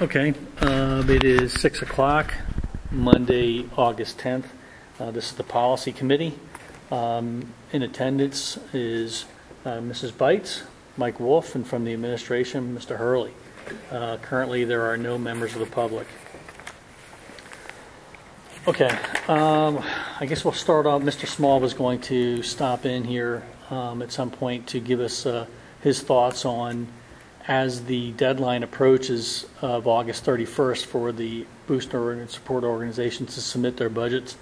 Okay, it is 6 o'clock, Monday, August 10th. This is the Policy Committee. In attendance is Mrs. Bites, Mike Wolf, and from the administration, Mr. Hurley. Currently, there are no members of the public. Okay, I guess we'll start off. Mr. Small was going to stop in here at some point to give us his thoughts on, as the deadline approaches of August 31st for the booster and support organizations to submit their budgets,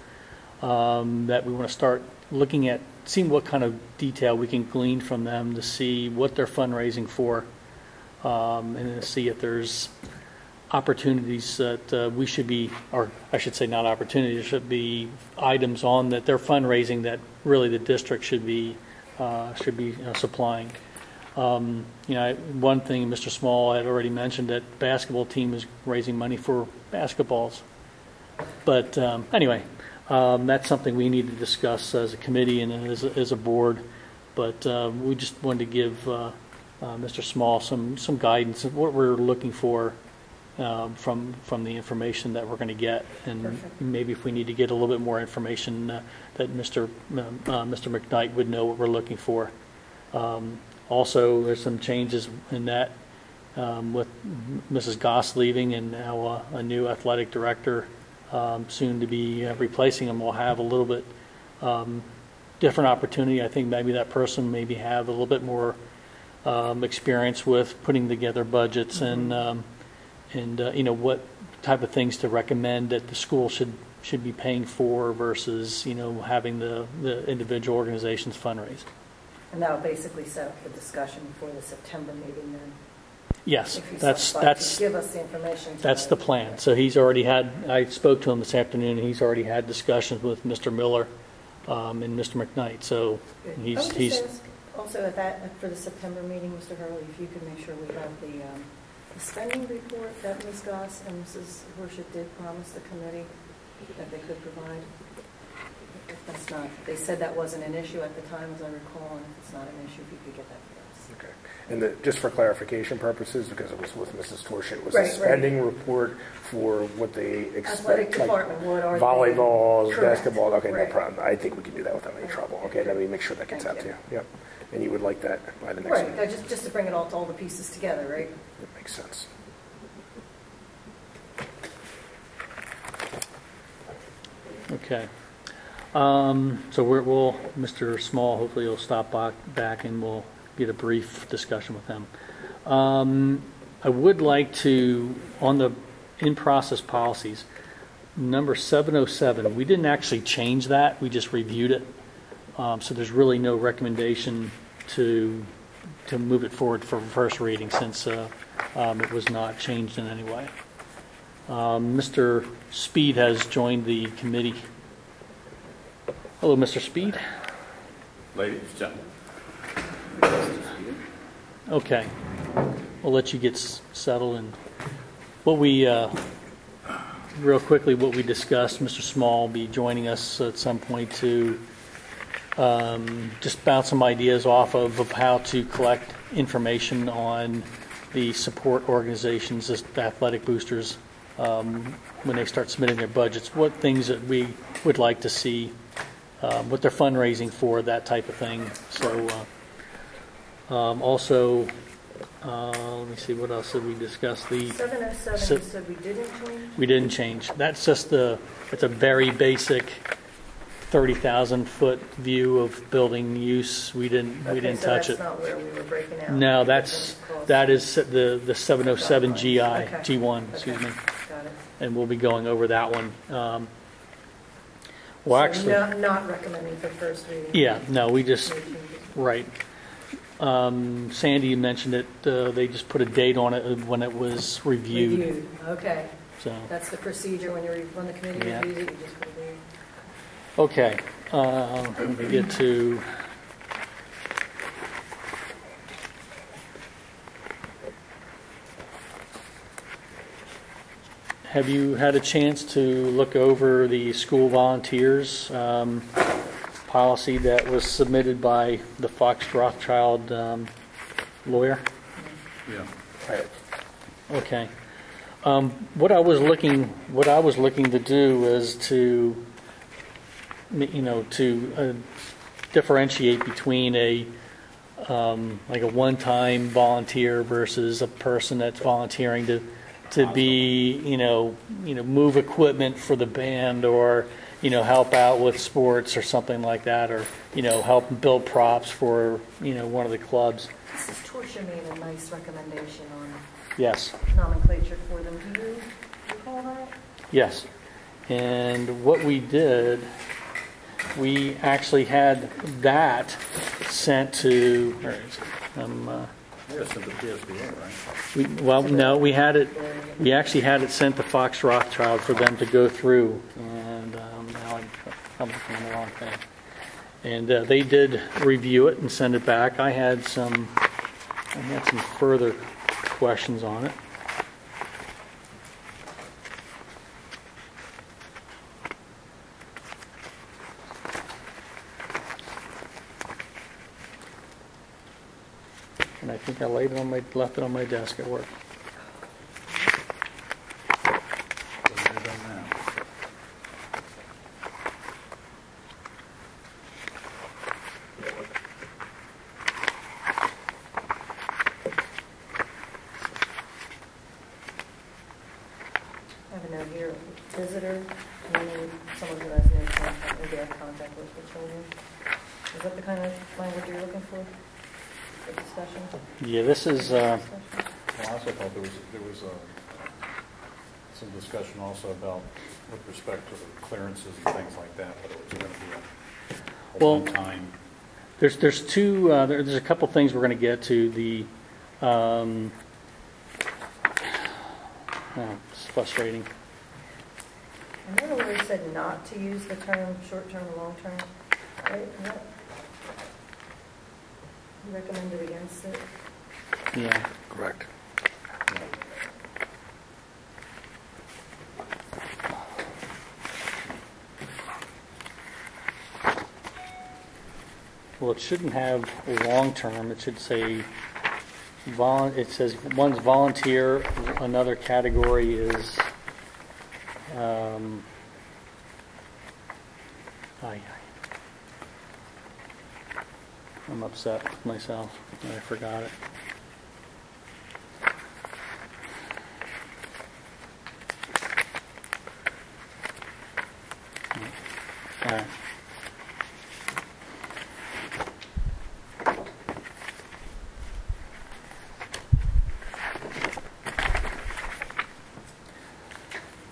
that we want to start looking at, seeing what kind of detail we can glean from them to see what they're fundraising for, and to see if there's opportunities that we should be, or I should say not opportunities, there should be items on that they're fundraising that really the district should be supplying. One thing Mr. Small had already mentioned, that basketball team is raising money for basketballs. But anyway, that's something we need to discuss as a committee and as a board. But we just wanted to give Mr. Small some guidance of what we're looking for from the information that we're going to get, and perfect. Maybe if we need to get a little bit more information, that Mr. McKnight would know what we're looking for. Also, there's some changes in that with Mrs. Goss leaving and now a new athletic director soon to be replacing him. We'll have a little bit different opportunity. I think maybe that person maybe have a little bit more experience with putting together budgets, mm-hmm. and what type of things to recommend that the school should be paying for versus having the individual organizations fundraise. And that will basically set up the discussion for the September meeting then? Yes, that's give us the information. That's the plan. So he's already had, I spoke to him this afternoon, and he's already had discussions with Mr. Miller and Mr. McKnight. So he's also at that, for the September meeting, Mr. Hurley, if you could make sure we have the spending report that Ms. Goss and Mrs. Horshett did promise the committee that they could provide. If that's not, they said that wasn't an issue at the time, as I recall, and if it's not an issue, if you could get that for us. Okay. And just for clarification purposes, because it was with Mrs. Torshett, it was a spending report for what they expect. Athletic department, what are volleyballs, basketball. Okay, no problem. I think we can do that without any trouble. Okay, let me make sure that gets out to you. Yep. And you would like that by the next meeting. Right, just to bring it all the pieces together, right? That makes sense. Okay. So we'll Mr. Small, hopefully he'll stop back and we'll get a brief discussion with him. I would like to, on the in-process policies, number 707, we didn't actually change that, we just reviewed it. So there's really no recommendation to move it forward for first reading, since it was not changed in any way. Mr. Speed has joined the committee. Hello, Mr. Speed. Ladies and gentlemen. Okay. We'll let you get settled. And what we, real quickly, what we discussed, Mr. Small will be joining us at some point to just bounce some ideas off of how to collect information on the support organizations, the athletic boosters, when they start submitting their budgets, what things that we would like to see, what they're fundraising for, that type of thing. So also, let me see, what else did we discuss? The 707, you said we didn't change? We didn't change. That's just it's a very basic 30,000 foot view of building use. We didn't touch it. That's not where we were breaking out. No, that is the 707 GI, okay. G1, excuse me. Got it. And we'll be going over that one. So actually, not recommending for first reading. Yeah, no, we just right. Sandy mentioned it. They just put a date on it when it was reviewed. Okay. So that's the procedure when the committee reviews it. You just put a date. Okay. Let me get to. Have you had a chance to look over the school volunteers policy that was submitted by the Fox Rothschild lawyer? Yeah. Okay. What I was looking to do is to, differentiate between like a one-time volunteer versus a person that's volunteering to be, move equipment for the band, or, help out with sports or something like that, or, help build props for, one of the clubs. Mrs. Torsia made a nice recommendation on Yes. nomenclature for them. Do you recall that? Yes. And what we did, we actually had that sent to, where is it? Yes, to the PSBA, right? We actually had it sent to Fox Rothschild for them to go through, and now I'm looking on the wrong thing. And they did review it and send it back. I had some further questions on it. And I think I left it on my desk at work. What have you done now? I have a note here, visitor, meaning someone who has no contact or direct contact with the children. Is that the kind of language you're looking for discussion? Yeah, this is, Well, I also thought there was some discussion also about, with respect to the clearances and things like that, whether it was going to be a Well, one-time. there's a couple things we're going to get to. It's frustrating. I know where it said not to use the term short-term and long-term, right? You recommended against it? Yeah. Correct. Well, it shouldn't have long-term. It should say, it says one's volunteer. Another category is, I'm upset with myself that I forgot it. All right.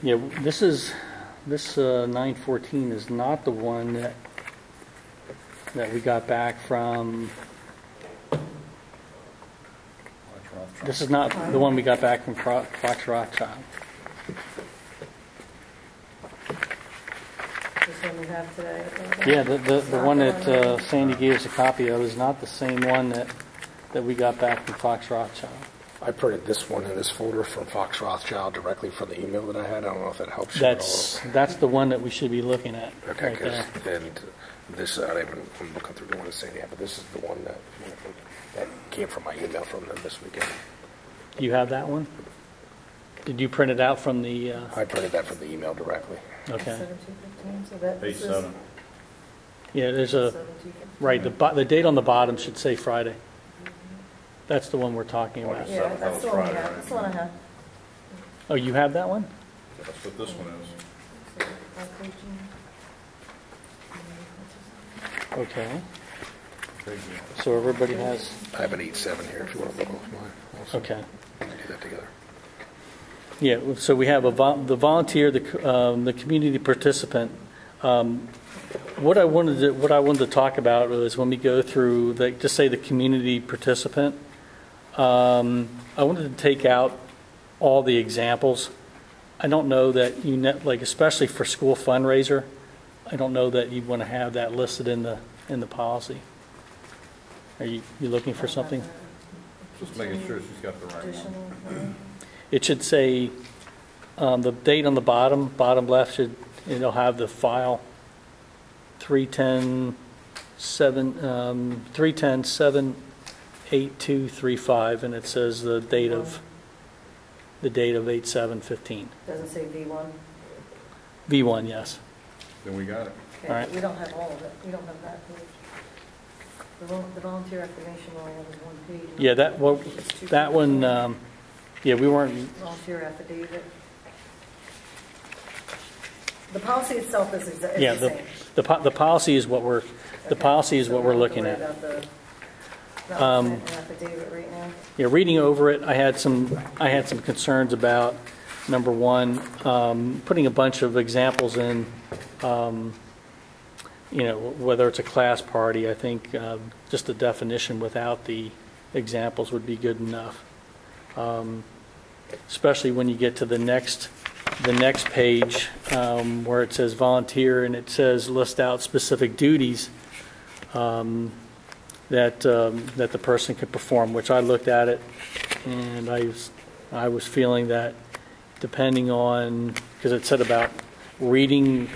Yeah, this 914 is not the one that we got back from. This is not the one we got back from Fox Rothschild. This one we have today? Yeah, the one that Sandy gave us a copy of is not the same one that we got back from Fox Rothschild. I printed this one in this folder from Fox Rothschild directly from the email that I had. I don't know if that helps you at all. That's the one that we should be looking at. Okay, right there. and this, I'm looking through the one that's saying, yeah, but this is the one that came from my email from them this weekend. You have that one? Did you print it out from the? I printed that from the email directly. Okay. 1715, so that Page this is 7. Yeah, there's a 1715. right. The date on the bottom should say Friday. That's the one we're talking about. Okay. Yeah, that's the one we Friday, have. right? That's the one I have. Oh, you have that one? That's what this one is. So, 5 page. Okay. Page So everybody has. I have an 8-7 here if you want to look off mine. Also. Okay. We can do that together. Yeah. So we have the volunteer, the community participant. What I wanted to talk about was when we go through just say the community participant. I wanted to take out all the examples. I don't know that especially for school fundraiser, I don't know that you want to have that listed in the policy. Are you looking for something? Just making sure she's got the right one. Additional, It should say the date on the bottom left it'll have the file 310/7/8235, and it says the date of the date of 8/7/15. Doesn't say V1? V1, yes. Then we got it. Okay, All right. we don't have all of it. We don't have that page. The volunteer affirmation only has one page. Yeah, that one, yeah, we weren't, Volunteer affidavit. The policy itself is the yeah, same. the policy is what we're, the Okay, policy is so what we we're don't have to looking worry at. about the acknowledgement and affidavit right now. Yeah, reading over it, I had some concerns about, number one, putting a bunch of examples in, whether it's a class party. I think just the definition without the examples would be good enough. Especially when you get to the next page where it says volunteer and it says list out specific duties that the person could perform, which I looked at it and I was feeling that depending on, because it said about reading,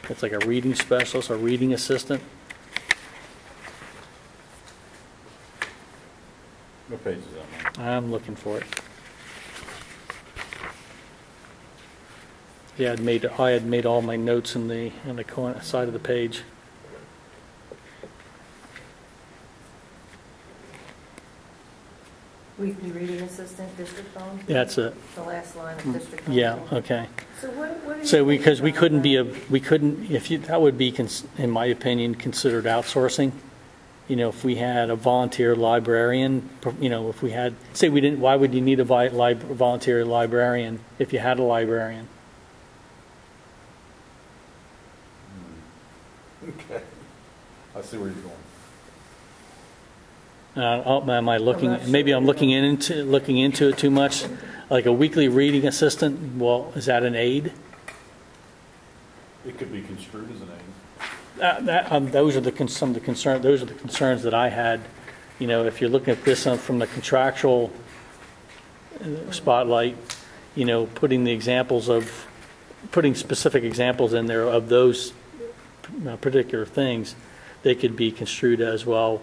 it's like a reading specialist or reading assistant. What page is that, Mike? I'm looking for it. Yeah, I had made all my notes in the corner side of the page. Weekly reading assistant, district phone? That's it. The last line of district phone. Yeah. Okay. So what do you So think because we about couldn't that? that would be, in my opinion, considered outsourcing. If we had a volunteer librarian, if we had, say we didn't, why would you need a volunteer librarian if you had a librarian? Okay. I see where you're going. Am I looking? I'm not Maybe sure. I'm looking into it too much. Like a weekly reading assistant. Well, is that an aid? It could be construed as an aid. Those are some of the concerns. Those are the concerns that I had. If you're looking at this from the contractual spotlight, putting specific examples in there of those particular things, they could be construed as well.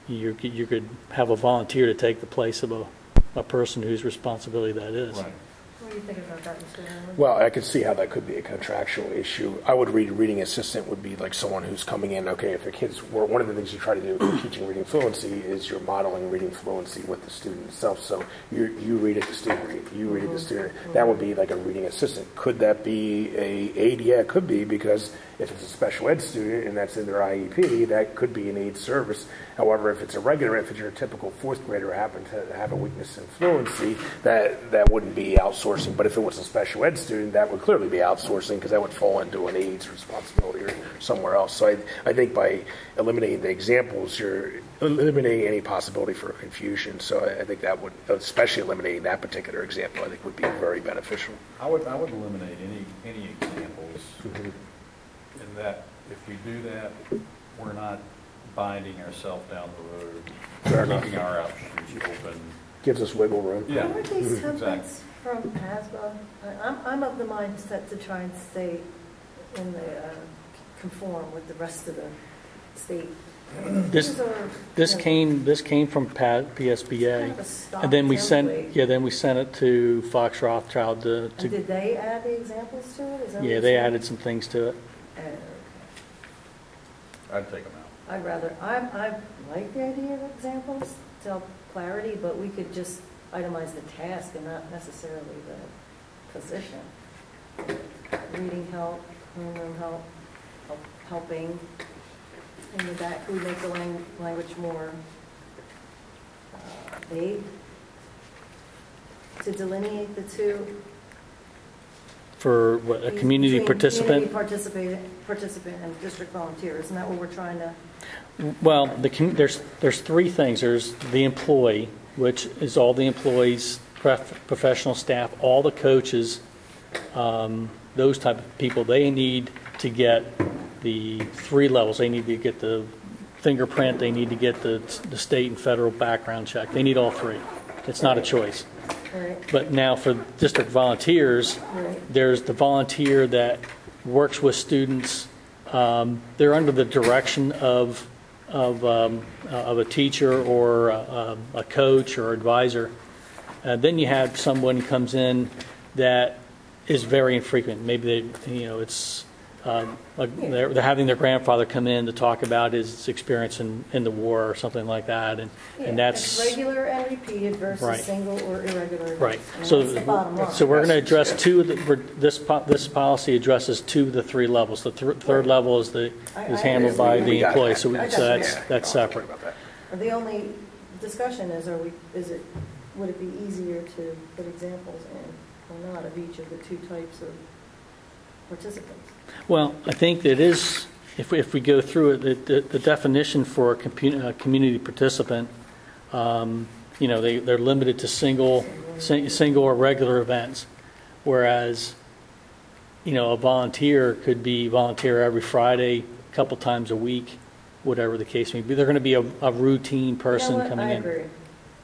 You could have a volunteer to take the place of a person whose responsibility that is. Right. What do you think about that, Mr. Hanlon? Well, I could see how that could be a contractual issue. I would read reading assistant would be like someone who's coming in, okay, if the kids were, one of the things you try to do when teaching reading fluency is you're modeling reading fluency with the student itself. So you read it, the student read it, you read it, the student. That would be like a reading assistant. Could that be a aid? Yeah, it could be, because if it's a special ed student and that's in their IEP, that could be an aid service. However, if it's your typical fourth grader happen to have a weakness in fluency, that wouldn't be outsourcing. But if it was a special ed student, that would clearly be outsourcing, because that would fall into an aid's responsibility or somewhere else. So I think by eliminating the examples, you're eliminating any possibility for confusion. So I think that would, especially eliminating that particular example, I think would be very beneficial. I would eliminate any examples. In that, if we do that, we're not binding ourselves down the road, Fair enough. keeping our options open. Gives us wiggle room. Yeah. Aren't these Exactly. templates from PASBA? I'm of the mindset to try and stay in the, conform with the rest of the state. This came from PSBA, Kind of a stock and then we template. sent it to Fox Rothschild And did they add the examples to it? Is that what yeah, you're they saying? added some things to it. I'd take them out. I'd rather, I like the idea of examples to help clarity, but we could just itemize the task and not necessarily the position. Reading help, homeroom help, helping. In the back, we make the language more vague to delineate the two. For what, a community Between participant? Community participant and district volunteer. Isn't that what we're trying to? Well, there's three things. There's the employee, which is all the employees, professional staff, all the coaches, those type of people. They need to get the three levels. They need to get the fingerprint. They need to get the state and federal background check. They need all three. It's not a choice. Right. But now for district volunteers, Right. there's the volunteer that works with students. They're under the direction of of a teacher or a coach or advisor. Then you have someone comes in that is very infrequent. Maybe it's they're having their grandfather come in to talk about his experience in the war or something like that, and that's it's regular and repeated versus right. single or irregular events. Right. And So that's the bottom line. we're going to address this policy addresses 2 of the 3 levels. The third level is handled by the employee. So that's separate. About that. The only discussion is, would it be easier to put examples in or not of each of the 2 types of participants? Well, I think that is, if we go through it, the definition for a community participant, they're limited to single or regular events, whereas, a volunteer could be volunteer every Friday, a couple times a week, whatever the case may be. They're going to be a routine person coming in.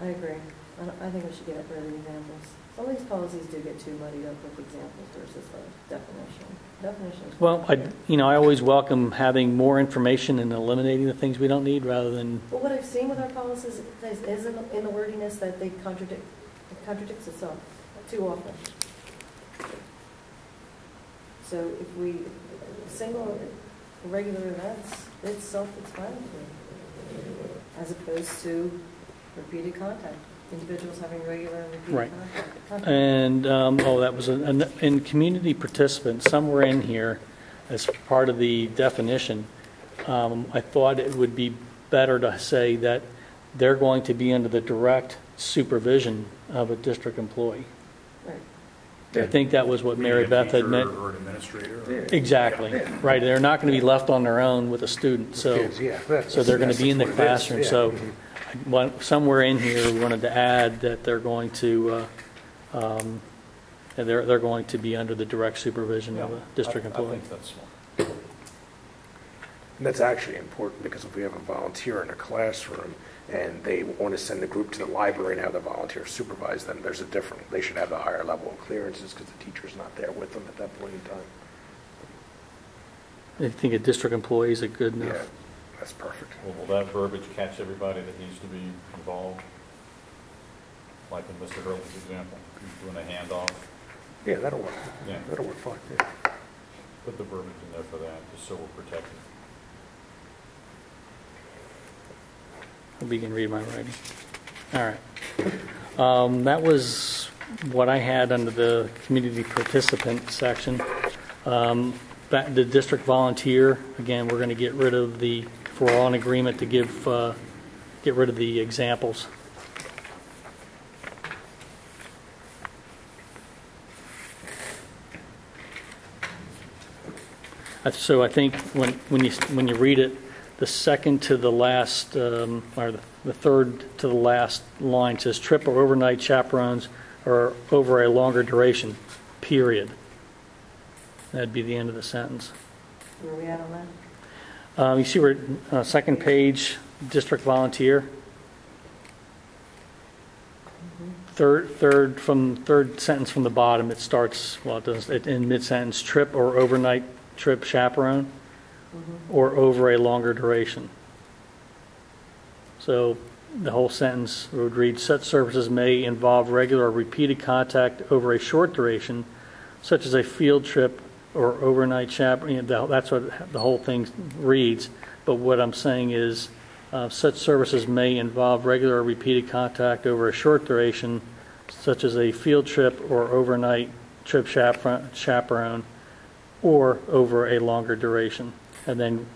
I agree. I think we should get rid of the examples. Some of these policies do get too muddied up with examples versus the definition. Definitions. Well, I always welcome having more information and eliminating the things we don't need rather than. But what I've seen with our policies is in the wordiness that it contradicts itself too often. So if we single regular events, it's self-explanatory, as opposed to repeated contact. Individuals having regular and repeated Right. contact. And, that was in community participants, somewhere in here, as part of the definition, I thought it would be better to say that they're going to be under the direct supervision of a district employee. Right. I think that was what Mary Beth had meant. Or an administrator. Exactly. Right. They're not going to be left on their own with a student. So, so they're going to be in the classroom. So somewhere in here we wanted to add that they're going to they're going to be under the direct supervision of a district employee. I think that's smart. And that's actually important, because if we have a volunteer in a classroom and they want to send a group to the library and have the volunteer supervise them, they should have a higher level of clearances because the teacher's not there with them at that point in time. I think a district employee is a good enough. Yeah, that's perfect. Well, will that verbiage catch everybody that needs to be involved? Like in Mr. Hurley's example, he's doing a handoff. Yeah, that'll work. Yeah. That'll work fine. Yeah. Put the verbiage in there for that, just so we're protected. We can read my writing. All right. That was what I had under the community participant section. The district volunteer, again, we're going to get rid of if we're all in agreement to get rid of the examples. So I think when you read it, the second to the last, or the third to the last line says trip or overnight chaperones or over a longer duration, period. That'd be the end of the sentence. Where are we at on that? You see where second page, district volunteer. Third sentence from the bottom, it starts, in mid-sentence, trip or overnight trip chaperone, or over a longer duration. So the whole sentence would read, such services may involve regular or repeated contact over a short duration, such as a field trip or overnight chaperone. That's what the whole thing reads. But what I'm saying is, such services may involve regular or repeated contact over a short duration, such as a field trip or overnight trip chaperone, or over a longer duration. And then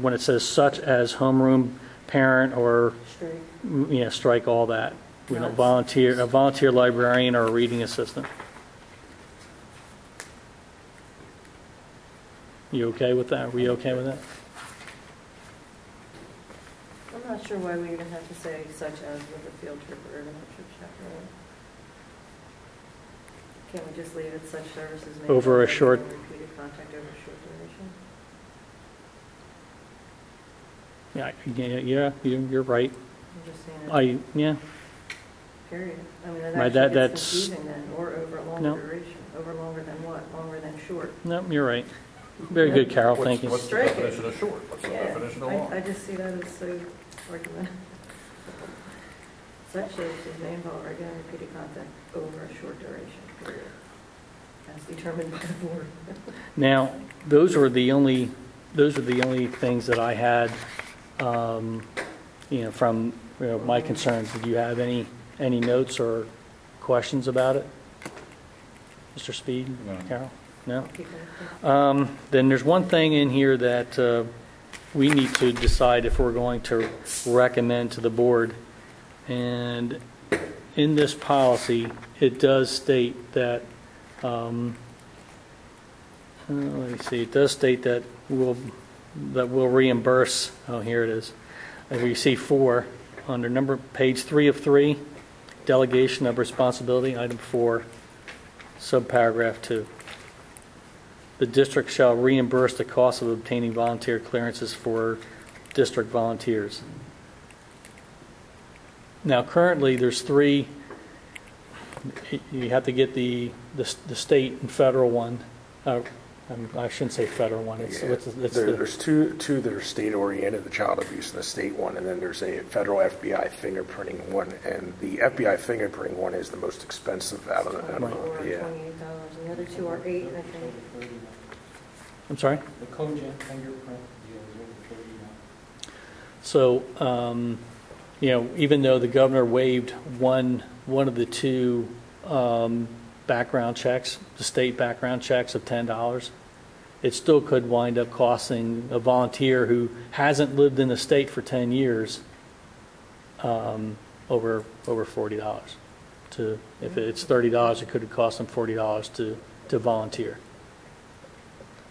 when it says such as homeroom parent or strike all that. We don't volunteer, a volunteer librarian or a reading assistant. You okay with that? Are we okay with that? I'm not sure why we even have to say such as with a field trip or overnight trip chaperone. Can't we just leave it such services may Over a involve short- repeated contact over a short duration? Yeah, you're right. I'm just saying period. I mean, Right, that actually that's- gets confusing then, or over a longer No. duration. Over longer than what? Longer than short. No, you're right. Very good, Carol, thank you. What's the Strike it. definition of short? What's the Yeah, definition of I long? just see that as so argument. Such as may involve regular and repeated contact over a short duration, period, as determined by the board. Now, those are the only things that I had, from my concerns. Did you have any notes or questions about it, Mr. Speed, No. Carol? No. Keep it. Then there's one thing in here that we need to decide if we're going to recommend to the board. And in this policy, it does state that, let me see, it does state that we'll reimburse, oh, here it is. As you see 4, under page 3 of 3, delegation of responsibility, item 4, subparagraph 2. The district shall reimburse the cost of obtaining volunteer clearances for district volunteers. Now, currently, there's 3. You have to get the state and federal one. I shouldn't say federal one. There's two that are state-oriented, the child abuse and the state one, and then there's a federal FBI fingerprinting one. And the FBI fingerprinting one is the most expensive out of the Or $28, and the other 2 are 8, I think. I'm sorry? The Cogent fingerprint deal is over 30 now. So, even though the governor waived one of the 2 background checks, the state background checks of $10, it still could wind up costing a volunteer who hasn't lived in the state for 10 years over $40. If it's $30, it could cost them $40 to volunteer.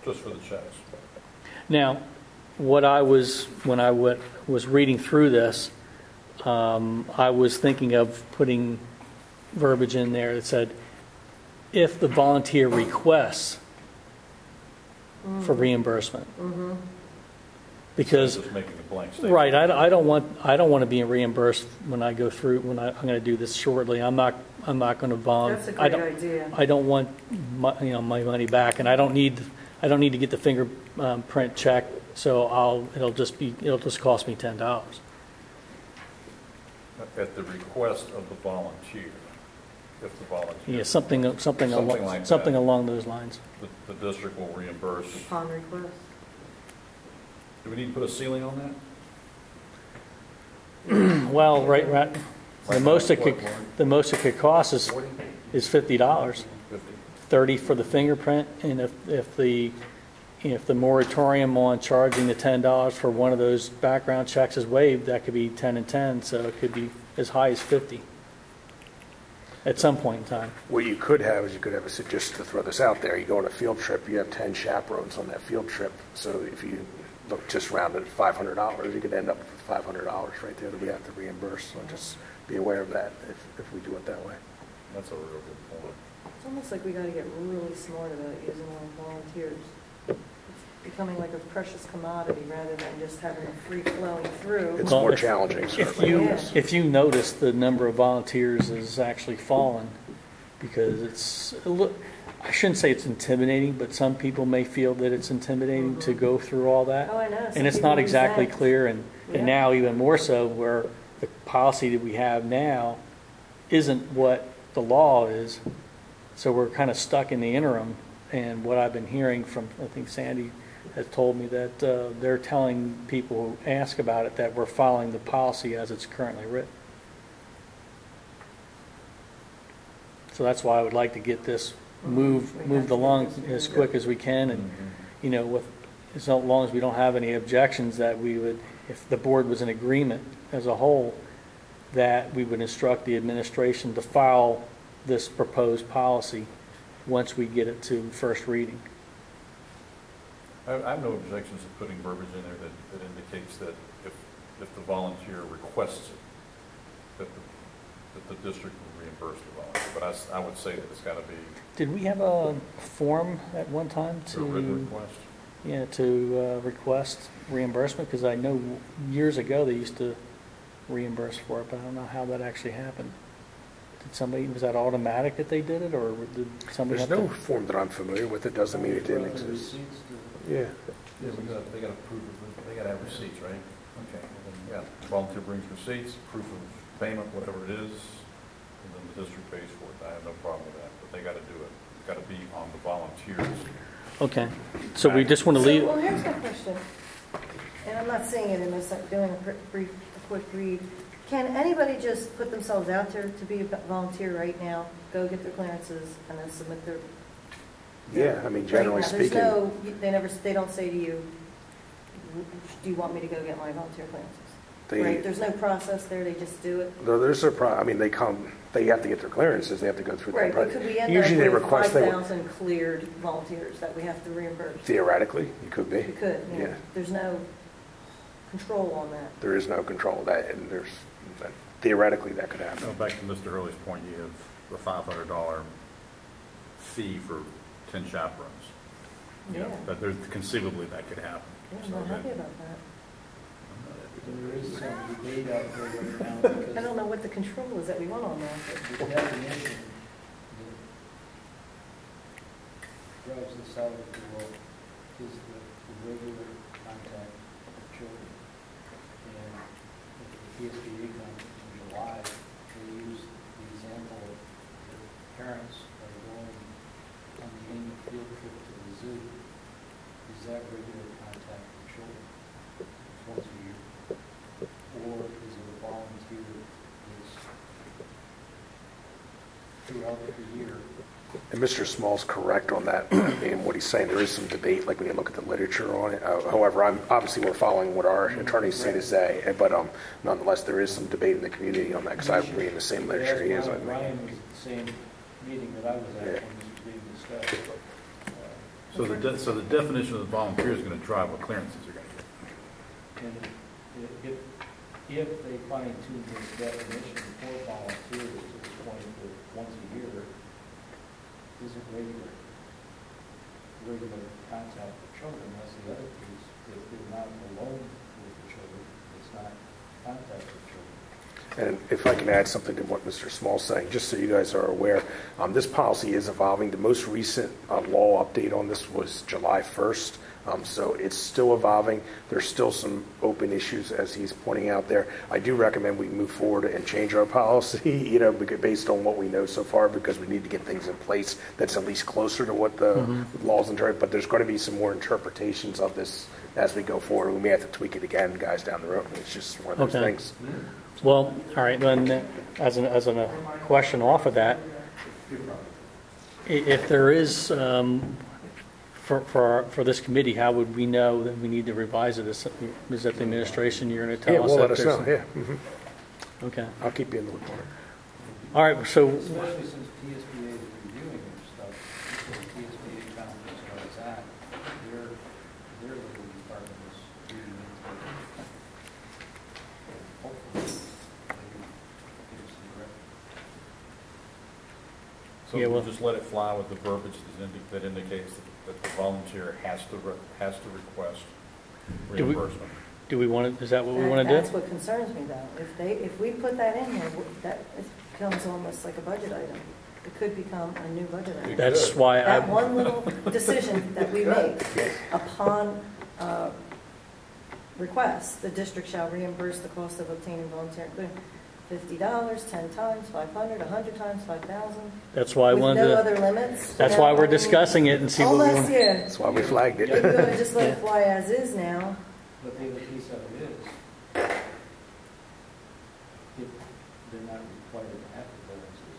Just for the checks. Now, when I was reading through this, I was thinking of putting verbiage in there that said, if the volunteer requests for reimbursement. Mm-hmm. Because Just making a blank statement. right, I don't want to be reimbursed when I go through I'm going to do this shortly. I'm not going to bond. That's a great idea. I don't want my money back, and I don't need to get the fingerprint check. So it'll just cost me $10. At the request of the volunteer, if the volunteer. Yeah, something like that. along those lines. The district will reimburse. Upon request. Do we need to put a ceiling on that? Well, right. The most it What, could cost is $50. 50? $30 for the fingerprint, and if the moratorium on charging the $10 for one of those background checks is waived, that could be 10 and 10, so it could be as high as 50 at some point in time. What you could have is just to throw this out there, you go on a field trip, you have 10 chaperones on that field trip. So if you look just round at $500, you could end up with $500 right there that we have to reimburse. So just be aware of that if we do it that way. That's a real good point. It's almost like we got to get really smart about using our volunteers. It's becoming like a precious commodity rather than just having it free flowing through. It's Well, more if- challenging, If certainly. you Yeah. if you notice, the number of volunteers has actually fallen because it's I shouldn't say it's intimidating, but some people may feel that it's intimidating to go through all that. Oh, I know. Some And it's people not exactly resent. clear, and Yeah. now even more so where the policy that we have now isn't what the law is. So we're kind of stuck in the interim. And what I've been hearing from, I think Sandy has told me that they're telling people who ask about it that we're following the policy as it's currently written. So that's why I would like to get this moved along as quick as we can, and with as long as we don't have any objections, that we would, if the board was in agreement as a whole, that we would instruct the administration to file this proposed policy once we get it to first reading. I have no objections to putting verbiage in there that indicates that if the volunteer requests it, that the district will reimburse the volunteer. But I would say that it's got to be Did we have a form at one time a written request. to request reimbursement? Because I know years ago they used to reimburse for it, but I don't know how that actually happened. was that automatic that they did it, or did somebody There's have no to? form that I'm familiar with. It doesn't mean it didn't exist. Yeah. Yeah, they got to prove, they got to have receipts, right? Okay, well, then, yeah, volunteer brings receipts, proof of payment, whatever it is, and then the district pays for it. I have no problem with that, but they got to do it. It's got to be on the volunteers. Okay, so we just want to leave. Well, here's my question, and I'm not saying it in this, I'm doing a quick read. Can anybody just put themselves out there to be a volunteer right now, go get their clearances, and then submit their? Yeah, I mean, generally Right now, there's speaking, no, they don't say to you, do you want me to go get my volunteer clearances? Right, there's no process there, they just do it? there's I mean, they have to get their clearances, they have to go through Right, that. but could we end Usually they up with request 5,000 cleared volunteers that we have to reimburse? Theoretically, you could be. We could, yeah. Yeah. There's no control on that. There is no control of that, and theoretically that could Now, happen. back to Mr. Hurley's point, you have a $500 fee for 10 chaperones. You know, Yeah. But there's conceivably that could happen. Yeah, I'm So not happy that- about that. There is some debate out there right now because I don't know what the control is that we want on that. the definition that drives this out of the world is the regular contact with children. And at the PSBA conference in July, they used the example that parents are going on the annual field trip to the zoo. Is that regular contact with children? Once a year. Or is it a volunteer that's throughout the year? And Mr. Small's correct on that, and what he's saying, there is some debate, like when you look at the literature on it. However, obviously we're following what our attorneys say to say, but nonetheless, there is some debate in the community on that, because I agree in the same literature he is. Ryan was at the same meeting that I was at when this was being discussed. So the definition of the volunteer is going to drive what clearances are going to get. And if they fine tune this definition for volunteers to the point that once a year isn't regular contact with children, that's the other piece. If they're not alone with the children, it's not contact with children. And if I can add something to what Mr. Small's saying, just so you guys are aware, this policy is evolving. The most recent law update on this was July 1st. So it's still evolving. There's still some open issues, as he's pointing out there. I do recommend we move forward and change our policy, based on what we know so far, because we need to get things in place that's at least closer to what the laws interpret. But there's going to be some more interpretations of this as we go forward. We may have to tweak it again, guys, down the road. It's just one of those things. Well, all right, then, as a question off of that, if there is, for this committee, how would we know that we need to revise it? Is that the administration, you're going to tell Yeah, us? well, that let us there's know, some- yeah. Okay. I'll keep you in the loop on it. All right, so, Especially since PSBA is reviewing their stuff, because the PSBA conference where it's at, their legal department is reading into it. Hopefully, they give us the correct. So Yeah, we'll well- just let it fly with the verbiage that indicates that the volunteer has to request Do we- reimbursement. do we want to, is that what we want to That's do? what concerns me, though. If we put that in here, that it becomes almost like a budget item. It could become a new budget item. That's why That I, one little decision that we make upon request, the district shall reimburse the cost of obtaining volunteer clearance. $50, 10 times, 500, 100 times, 5,000. that's why I With wanted no to, other limits. that's why we're discussing it and see what we Almost, want. yeah. That's why we flagged Maybe we it. ought to just let it fly as is now. But the other piece of it is, if they're not required to have the clearances,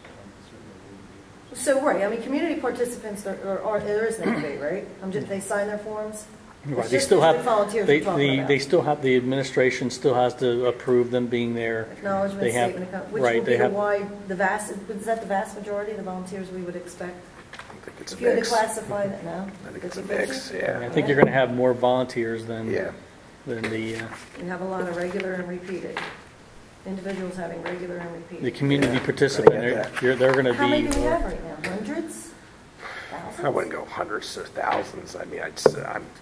certainly wouldn't be. So, right, I mean, community participants, there is no debate, right? They sign their forms? Right, It's they just still the have, volunteers they, we're talking about. they still have, the administration still has to approve them being there. Acknowledgement They have- statement, which right, would they be have- why is that the vast majority of the volunteers we would expect? I think it's a If you had to mix. classify that now? I think it's a 50-50? mix, yeah. I think you're going to have more volunteers than Yeah. the We have a lot of regular and repeated. Individuals having regular and the repeated. community Yeah, participant. I get They're going to How many be. do we have right now? Hundreds? Thousands? I wouldn't go hundreds or thousands. I mean, I'm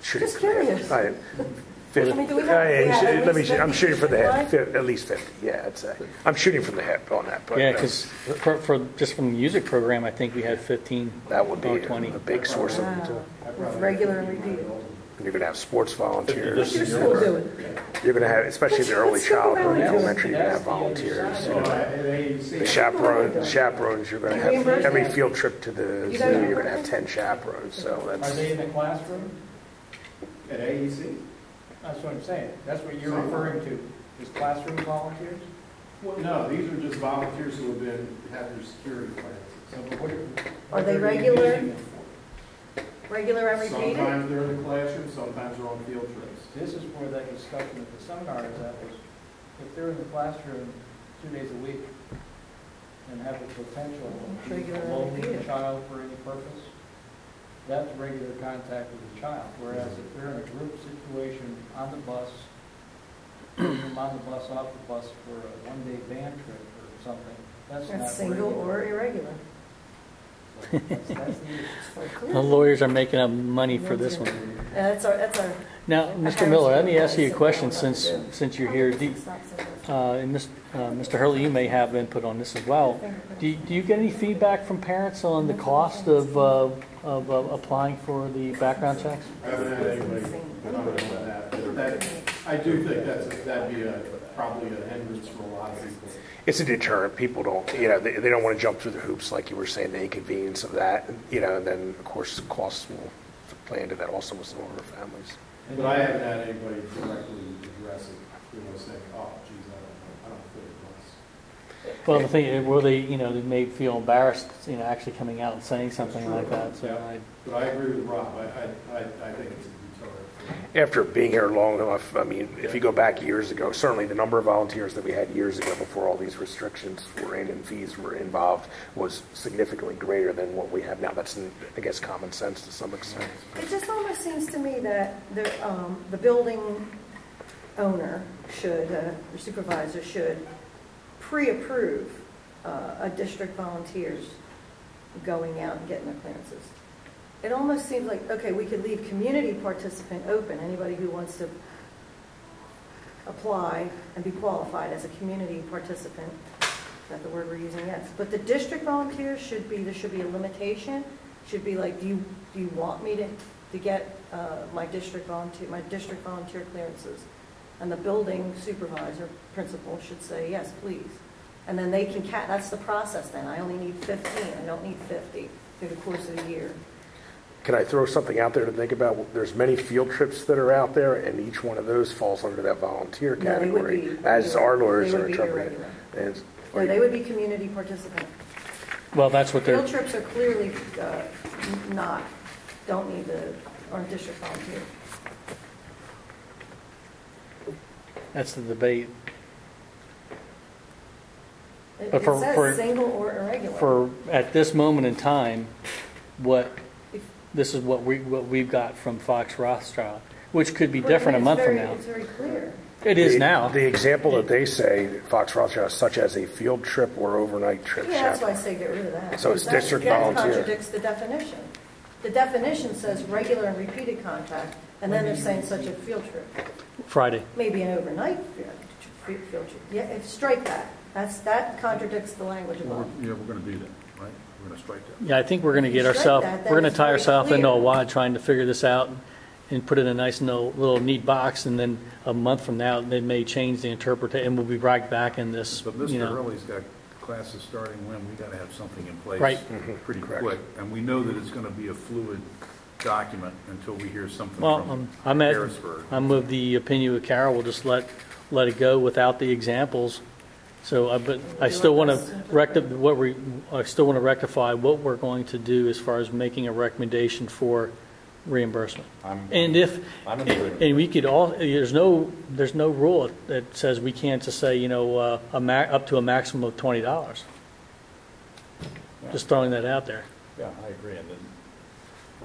shooting Just for the- curious. 50. I mean, do we have- Yeah, we have at let me. least I'm 50 shooting for the hip. statewide? At least 50. Yeah, I'd say. I'm shooting from the hip on that. But Yeah, because for just from the music program, I think we had 15 that would be or 20. a big source of. Wow. With regular and repeated. You're going to have sports volunteers. What's your school doing? You're going to have, especially the early What's your childhood, volunteer? elementary, you're going to have volunteers. The chaperones, you're going to have every field trip to the You zoo, guys you're going to have 10 chaperones. So Are that's. they in the classroom? At AEC? That's what I'm saying. That's what you're referring to, is classroom volunteers? Well, no, these are just volunteers who have their security clearances. So, but what Are they what you regular? using it for? Regular and repeated? Sometimes they're in the classroom, sometimes they're on field trips. This is where that discussion at the seminar is at, was if they're in the classroom 2 days a week and have the potential of Regular and loaning the repeated. child for any purpose, that's regular contact with the child. Whereas if they're in a group situation on the bus, bring them on the bus, off the bus for a one-day band trip or something, that's not That's single regular. or irregular. That's the issue. The lawyers are making up money for this one. Yeah, that's our. Now, Mr. Miller, let me ask you a question since you're here. It's not single. And Mr. Hurley, you may have input on this as well. Do you get any feedback from parents on the cost of applying for the background checks? I haven't had anybody comment on that. I do think that'd be probably a hindrance for a lot of people. It's a deterrent. People don't, they don't want to jump through the hoops, like you were saying, the inconvenience of that, and then, of course, costs will play into that also with some of our families. But I haven't had anybody directly address it, saying, oh, geez, I don't fit in this. Well, the thing, they may feel embarrassed, actually coming out and saying something like that. So Yeah. But I agree with Rob. I think it's a deterrent. After being here long enough, I mean, if you go back years ago, certainly the number of volunteers that we had years ago before all these restrictions were in and fees were involved was significantly greater than what we have now. That's, I guess, common sense to some extent. It just almost seems to me that the building owner should, or supervisor should pre-approve a district volunteers going out and getting their clearances. It almost seems like, okay, we could leave community participant open, anybody who wants to apply and be qualified as a community participant. Is that the word we're using? Yes. But the district volunteers there should be a limitation. Should be like, do you want me to get my district volunteer clearances? And the building supervisor, principal should say, yes, please. And then they can, that's the process then. I only need 15, I don't need 50 through the course of the year. Can I throw something out there to think about? There's many field trips that are out there, and each one of those falls under that volunteer No, they would category, be as our lawyers they are would be interpreting irregular. it. No, they would be community participant. well, that's what they're. Field trips are clearly don't need aren't district volunteer. That's the debate. It But for- says single or irregular. For at this moment in time, this is what we've got from Fox Rothschild, which could be Well, I different a mean, month it's from very- now. It's very clear. It is now. The example that they say, Fox Rothschild, such as a field trip or overnight trip. Yeah, that's why I chaperone. say get rid of that. So it's That- district that volunteer. contradicts the definition. The definition says regular and repeated contact, and then they're saying such a field trip. Friday. Maybe an overnight field trip. Yeah, strike that. That contradicts the language above. Yeah, we're going to do that, right? We're going to strike that. Yeah, I think we're going to get Strike ourselves, that, we're going to that tie is ourselves very into a clear. wad trying to figure this out and put it in a nice little neat box, and then a month from now, they may change the interpretation, and we'll be right back in this, But Mr. Hurley's got classes starting when, we got to have something in place. Right. Pretty Correct. quick. And we know that it's going to be a fluid document until we hear something Well, from I'm Harrisburg. of the opinion with Carol, we'll just let it go without the examples. So, but I still want to rectify what we're going to do as far as making a recommendation for reimbursement. And we could there's no rule that says we can't just say up to a maximum of $20. Just throwing that out there. Yeah, I agree. And then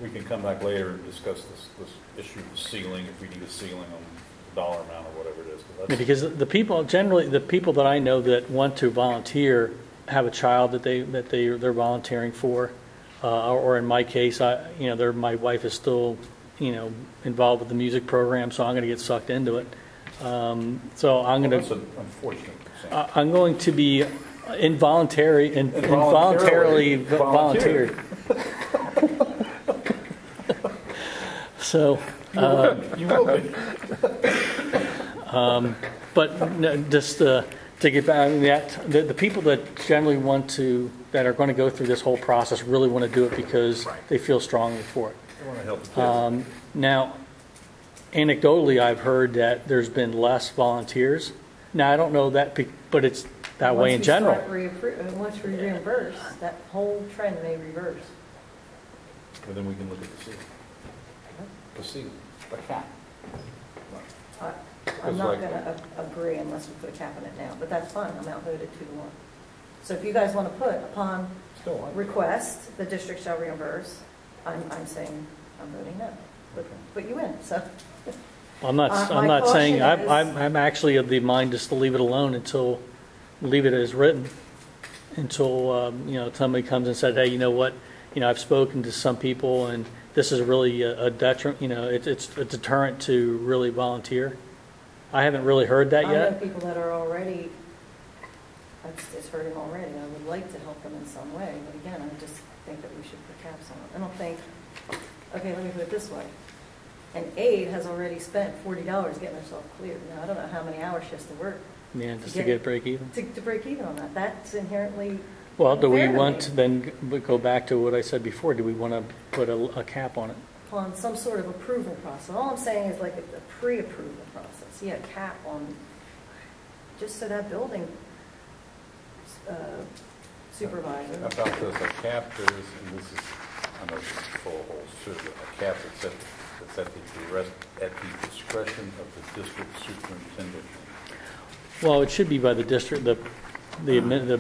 we can come back later and discuss this issue of the ceiling, if we need a ceiling on the dollar amount or whatever it is. But that's- Because the people that I know that want to volunteer have a child that they're volunteering for, or in my case, my wife is still involved with the music program, so I'm going to get sucked into it. So I'm going That's to, an unfortunate thing. I'm going to be involuntarily volunteered. So, You will be. but no, just to get back, the people that generally that are going to go through this whole process really want to do it because they feel strongly for it. I want to help the kids. Now, anecdotally, I've heard that there's been less volunteers. Now, I don't know that, but it's that way in general. Once we reimburse, that whole trend may reverse. But then we can look at the ceiling. The ceiling, the cap. I'm It's not like- going to agree unless we put a cap on it now, but that's fine. I'm outvoted 2-1. So if you guys want to put upon Still, I- request, the district shall reimburse, I'm saying I'm voting no. But you win, so. I'm not My saying, caution is- I'm actually of the mind just to leave it alone leave it as written until, somebody comes and said, hey, you know what? I've spoken to some people and this is really a detriment, it's a deterrent to really volunteer. I haven't really heard that I know yet. people that are already, it's hurting already. I would like to help them in some way, but again, I just think that we should put caps on it. I don't think, okay, let me put it this way. An aide has already spent $40 getting herself cleared. Now, I don't know how many hours she has to work Yeah, just to get break even. to break even on that. That's inherently Well, do we unfair to want me. to then go back to what I said before? Do we want to put a cap on it? On some sort of approval process. All I'm saying is like a pre-approval process. Yeah, cap on, just so that building supervisor. About this, a cap is, and this is, I know this is full of holes too, but a cap that's at the discretion of the district superintendent. Well, it should be by the district, the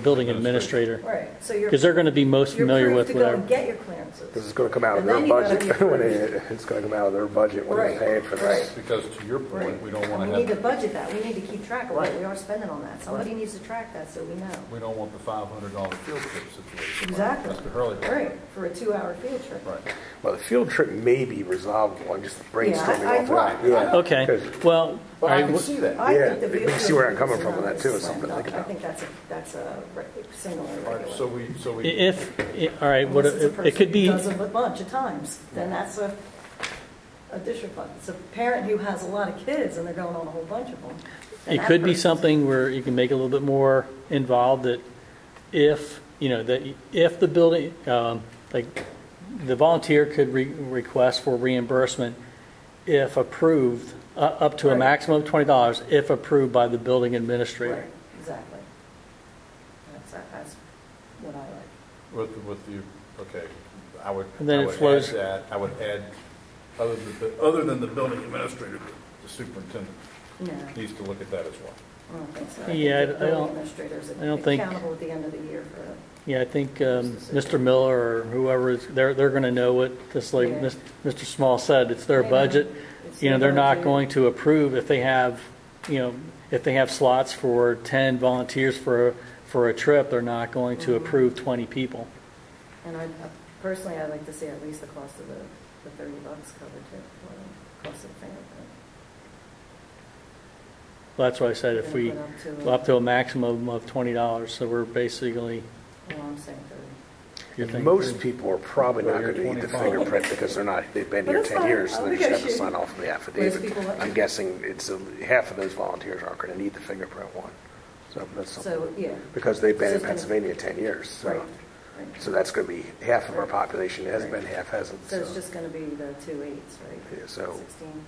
building administrator, Right, so you're. because they're going to be most familiar with You're approved to go whatever. and get your clearances. This is going to come out of And their then you gotta budget. be approved. It's going to come out of their budget when Right, they're paying for this. right. Because to your point, Right. we don't want And to we need to have, budget that. We need to keep track of what Right. we are spending on that. Somebody needs to track that so we know. we don't want the $500 field trip situation. Exactly. Mr. Hurley. Right, for a 2-hour field trip. Right. Well, the field trip may be resolvable. I'm just brainstorming I- off of that. Yeah. Okay, Good. well, But I I can w- see that. I Yeah, think the but you field see where I'm trip coming is from with that, too, is slam something to think dunk. I about. think that's a single or All right, regular. so we. all right, what, Unless it's a it person could who be, does it a bunch of times, then that's a district fund. It's a parent who has a lot of kids and they're going on a whole bunch of them. then it that could be person's- something where you can make it a little bit more involved, that if the building, like, the volunteer could request for reimbursement if approved, up to a Right. maximum of $20, if approved by the building administrator. Right, exactly. That's what I like. With the, okay, I would, And then I it would flows- add that, I would add, other than the building administrator, the superintendent No, needs to look at that as well. I don't think so. I Yeah, think the I don't- building administrators I don't think- accountable at the end of the year for it. Yeah, I think Mr. Miller or whoever is, they're going to know it, just like Yeah. Mr. Small said, it's their They know. budget. It's They're their not budget. going to approve if they have, if they have slots for 10 volunteers for a trip, they're not going to approve 20 people. And personally, I'd like to see at least the cost of the $30 covered too, for the cost of the fingerprint. Well, that's why I said if we, We're gonna put up to a maximum of $20, so we're basically, Well, I'm saying 30. you're thinking. Most people are probably So not you're going to need the 25. fingerprint because they've been But here it's 10 fine. years, so I'll they just have to negotiate. sign off on the Most affidavit. people let I'm you. guessing half of those volunteers aren't going to need the fingerprint one. So that's something, So, yeah. because they've been in It's just gonna- Pennsylvania 10 years. So, Right. so that's going to be half of our population has been, half hasn't. So it's just going to be the 2 eights, right? Yeah, so 16.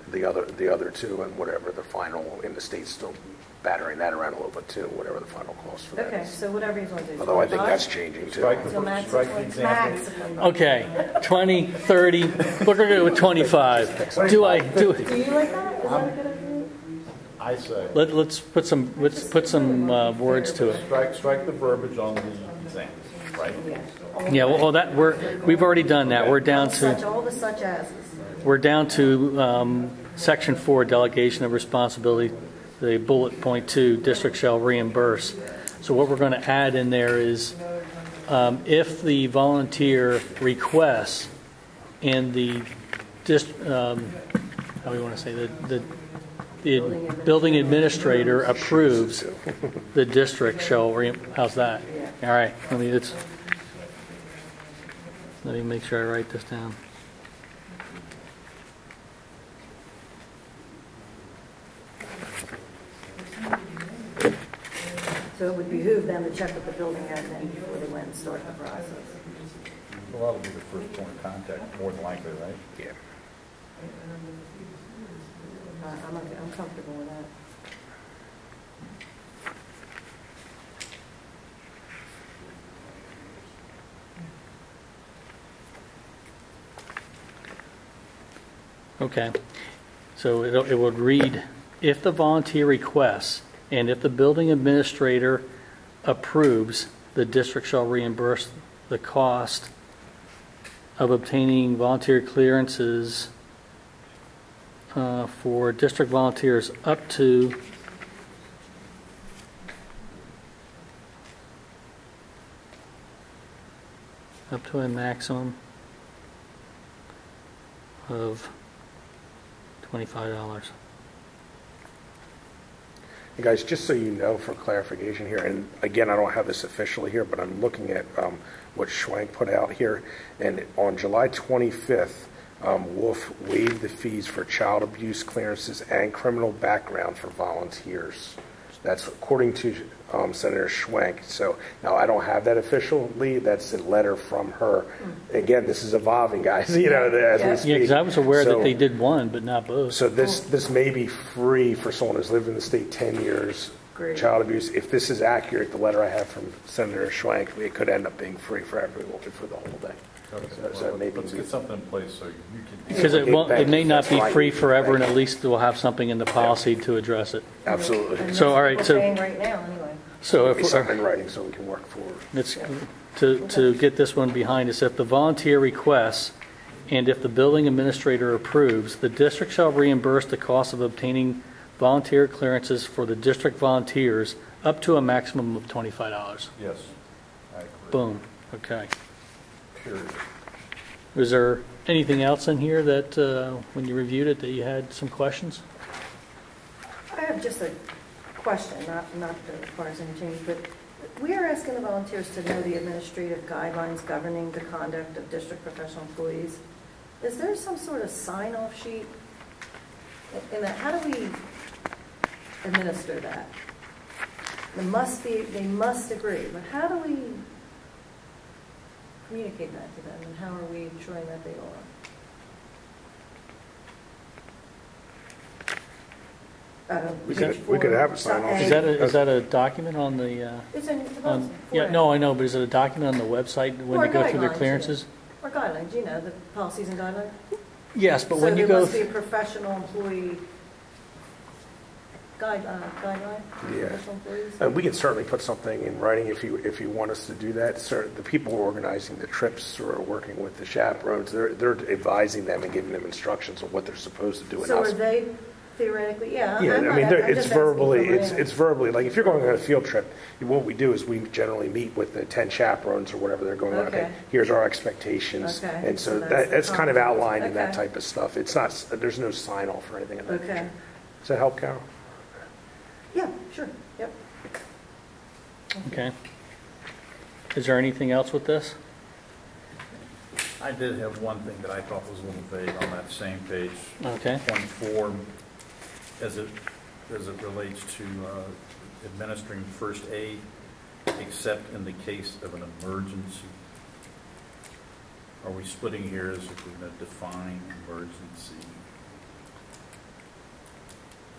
the other two and whatever the final in the state's still battering that around a little bit too, whatever the final cost for that Okay, is. so whatever you want to do. Although I think 25? that's changing too. Strike So max, Strike the example. maximum. Okay, 20, 30, we're going to go with 25. Do Do you like that? Is that a good idea? I say, let's put some words to it. strike the verbiage on the exams, right? Yeah. Yeah, well, we've already done that. We're down Such, to all the such as's. Section 4, delegation of responsibility. The bullet point 2, district shall reimburse. So what we're going to add in there is if the volunteer requests and the how do we want to say, the building administrator approves, the district shall, how's that? All right, let me make sure I write this down. So it would behoove them to check with the building admin before they went and start the process. Well, that'll be the first point of contact, more than likely, right? Yeah. I'm comfortable with that. Okay, so it would read, if the volunteer requests and if the building administrator approves, the district shall reimburse the cost of obtaining volunteer clearances for district volunteers up to a maximum of $25. And guys, just so you know, for clarification here, and again, I don't have this officially here, but I'm looking at what Schwank put out here, and on July 25th, Wolf waived the fees for child abuse clearances and criminal background for volunteers. That's according to Senator Schwank. So now I don't have that officially. That's a letter from her. Again, this is evolving, guys. You know, as we speak. Yeah, because I was aware that they did one, but not both. So this may be free for someone who's lived in the state 10 years. Great. Child abuse. If this is accurate, the letter I have from Senator Schwank, it could end up being free for everyone for the whole day. Okay. So maybe let's get something in place so you can. Because it may not be Right. free forever, and at least we'll have something in the policy to address it. Absolutely. And So, all right, that's so- what we're paying right now, anyway. So It'll be if something in writing so we can work forward. it's to get this one behind us, if the volunteer requests and if the building administrator approves, the district shall reimburse the cost of obtaining volunteer clearances for the district volunteers up to a maximum of $25. Yes, I agree. Boom. Okay. Period. Was there anything else in here that, when you reviewed it, that you had some questions? I have just a question, not that requires any change, but we are asking the volunteers to know the administrative guidelines governing the conduct of district professional employees. Is there some sort of sign-off sheet? In that, how do we administer that? They must agree, but how do we communicate that to them, and how are we ensuring that they are? We could have a sign-off. Is that a document on the? It's in the On, policy. yeah, no, I know, but is it a document on the website when Or you go through the guidelines, clearances? Or guidelines, you know, the policies and guidelines. Yes, but So when you there go, must be a professional employee guideline for Yeah. professional employees. And we can certainly put something in writing if you want us to do that. The people who are organizing the trips or working with the chaperones, they're advising them and giving them instructions on what they're supposed to do. So are they theoretically, yeah. Yeah, I'm I not- mean, I'm it's just asking verbally, for it's verbally, like if you're going on a field trip, what we do is we generally meet with the 10 chaperones or whatever they're going on. Okay, Okay. here's our expectations. Okay, And so so that's that's the kind of outlined in that Okay. type of stuff. It's not, there's no sign off or anything in that Okay. nature. Does that help, Carol? Yeah, sure, yep. okay. Is there anything else with this? I did have one thing that I thought was a little vague on that same page. Okay. Point 4, as it relates to administering first aid, except in the case of an emergency. Are we splitting here as if we're going to define emergency?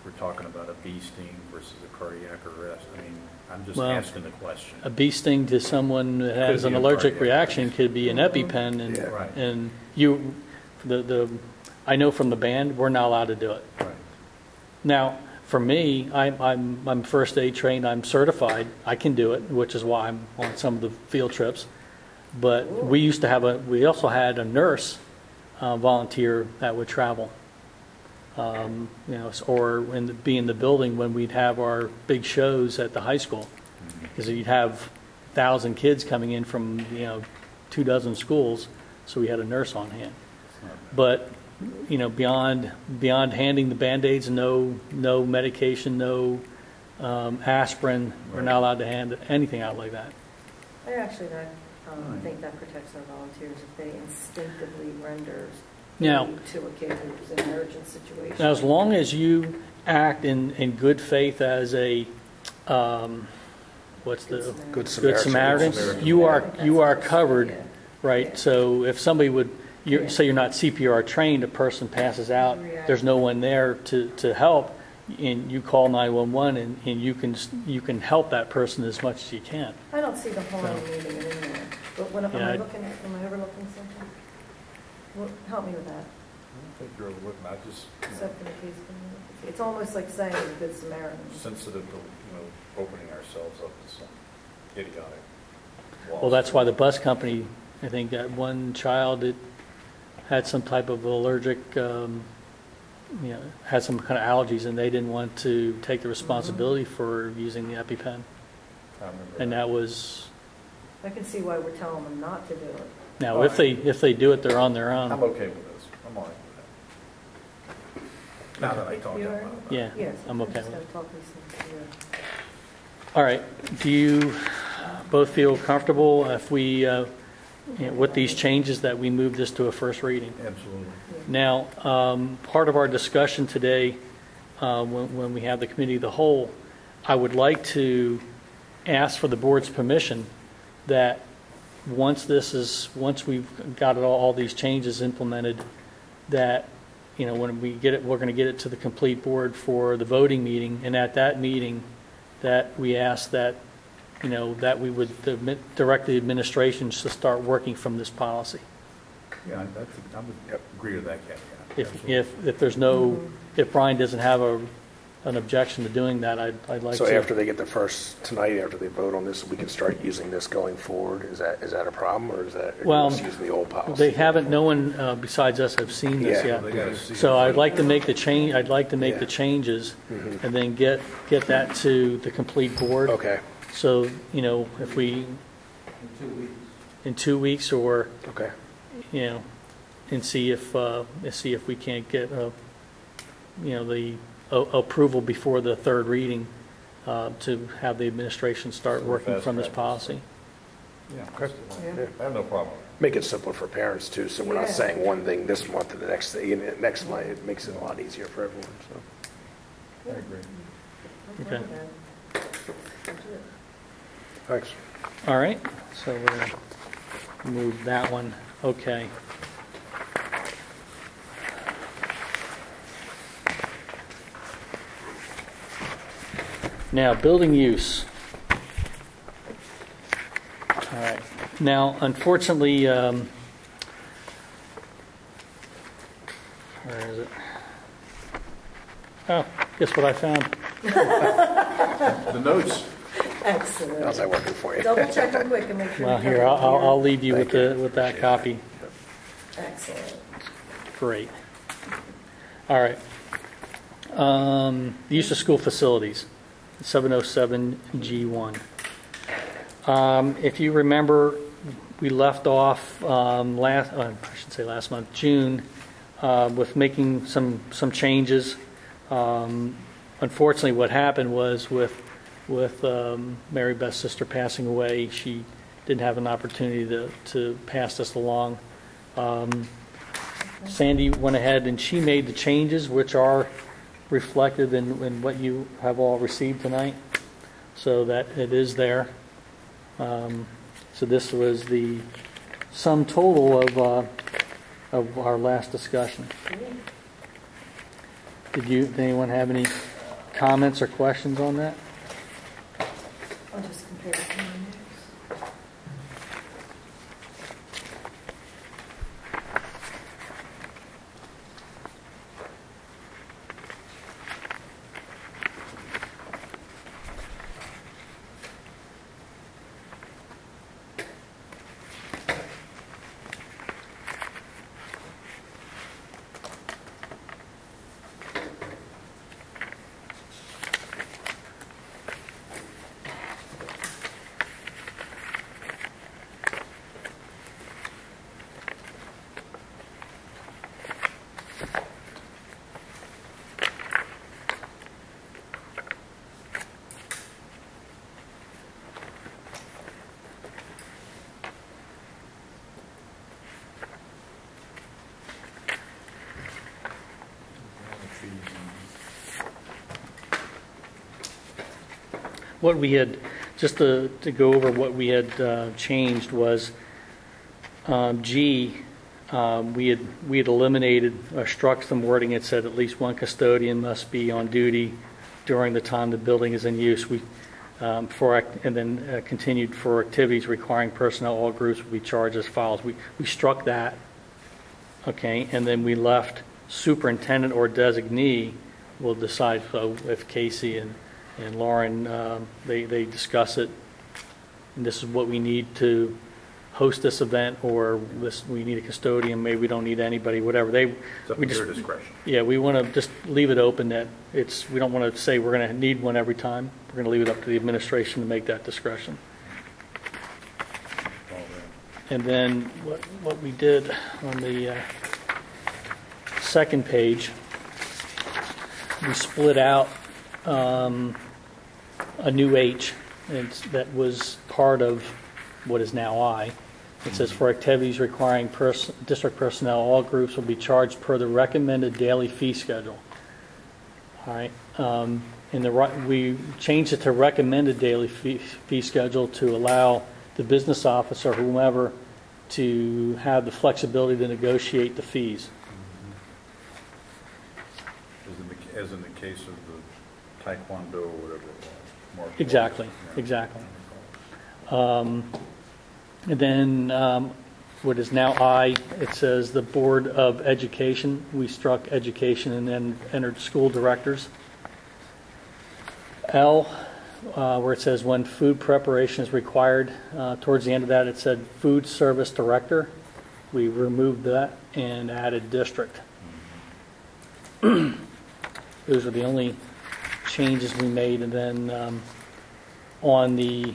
We're talking about a bee sting versus a cardiac arrest. I mean, I'm just Well, asking the question. A bee sting to someone that has Could an be a allergic cardiac reaction could be an EpiPen, and Yeah. Right. and I know from the band we're not allowed to do it. Right. Now, for me, I'm first aid trained. I'm certified. I can do it, which is why I'm on some of the field trips. But we also had a nurse volunteer that would travel. Or be in the building when we'd have our big shows at the high school, because you'd have 1,000 kids coming in from 24 schools, so we had a nurse on hand. But beyond handing the Band-Aids, no medication, no aspirin. We're not allowed to hand anything out like that. I actually think that protects our volunteers if they instinctively render Now- aid to a kid who's in an urgent situation. Now, as long as you act in good faith as a what's the Good Good Samaritan, you are covered, Yeah. right? Yeah. So if somebody would, Yeah. say you're not CPR trained, a person passes out, React. there's no one there to help, and you call 911, and you can help that person as much as you can. I don't see the harm in leaving it in there, but am Yeah, I overlooking something? Well, help me with that. I don't think you're overlooking, I just, Except in the case of, it's almost like saying the Good Samaritan. sensitive to, opening ourselves up to some idiotic laws. Well, that's why the bus company, I think that one child that had some type of allergic, had some kind of allergies, and they didn't want to take the responsibility for using the EpiPen. I remember And that was, I can see why we're telling them not to do it. now, if they do it, they're on their I'm own. okay with this, I'm all right with that. Now that I talk You out are- loud. Yeah, Yes. I'm okay just with gotta it. talk these things through. All right, do you both feel comfortable if we, with these changes, that we move this to a first reading? Absolutely. Now, part of our discussion today, when we have the committee of the whole, I would like to ask for the board's permission that once we've got all these changes implemented, that, when we get it, we're going to get it to the complete board for the voting meeting, and at that meeting, that we ask that, that we would direct the administration to start working from this policy. Yeah, I would agree to that, Kathy. If there's no, if Brian doesn't have an objection to doing that, I'd like to. So after they get the first, tonight, after they vote on this, we can start using this going forward? Is that a problem, or is that, are you Well, just using the old policy? They haven't, no one besides us have seen this Yeah. yet. They gotta see So it. I'd like to make the change, Yeah. the changes, and then get that to the complete board. Okay, So, if we, In 2 weeks. in 2 weeks, or, okay. and see if we can't get, the approval before the third reading, to have the administration start So working fast from this track. policy. Yeah, Okay. Yeah. I have no problem. Make it simpler for parents too, so we're not Yeah. saying one thing this month and the next thing, next month, it makes it a lot easier for everyone, so. I agree. Okay. Okay. That's it. Thanks. All right, so we're going to move that one. Okay. Now, building use. All right. Now, unfortunately, where is it? Oh, guess what I found? The notes, Excellent. How's that working for you? Double check them quick and make sure. Well, you here, have it I'll leave you Thank with that copy. Excellent. Great. All right. The use of school facilities, 707G1. If you remember, we left off I should say last month, June, with making some changes. Unfortunately, what happened was with Mary Beth's sister passing away, she didn't have an opportunity to pass this along. Sandy went ahead and she made the changes, which are reflected in what you have all received tonight, so that it is there. So this was the sum total of our last discussion. Did anyone have any comments or questions on that? I'll just compare it to my notes. what we had, just to go over what we had changed was G, we had eliminated or struck some wording. It said at least one custodian must be on duty during the time the building is in use. We continued for activities requiring personnel. All groups will be charged as follows. We struck that, okay, and then we left superintendent or designee will decide. So if Casey and Lauren they discuss it, and this is what we need to host this event, or this we need a custodian, maybe we don't need anybody, whatever. It's up to their discretion. Yeah, we want to just leave it open that we don't want to say we're going to need one every time. We're going to leave it up to the administration to make that discretion. And then what we did on the second page, we split out a new H, and that was part of what is now I. It says for activities requiring district personnel, all groups will be charged per the recommended daily fee schedule. All right. We changed it to recommended daily fee schedule to allow the business office or whomever to have the flexibility to negotiate the fees. As in the case of the Taekwondo or whatever it was. Exactly. And then what is now I, it says the Board of Education. We struck education and then entered school directors. L, where it says when food preparation is required, towards the end of that it said food service director. We removed that and added district. Those are the only changes we made. And then on the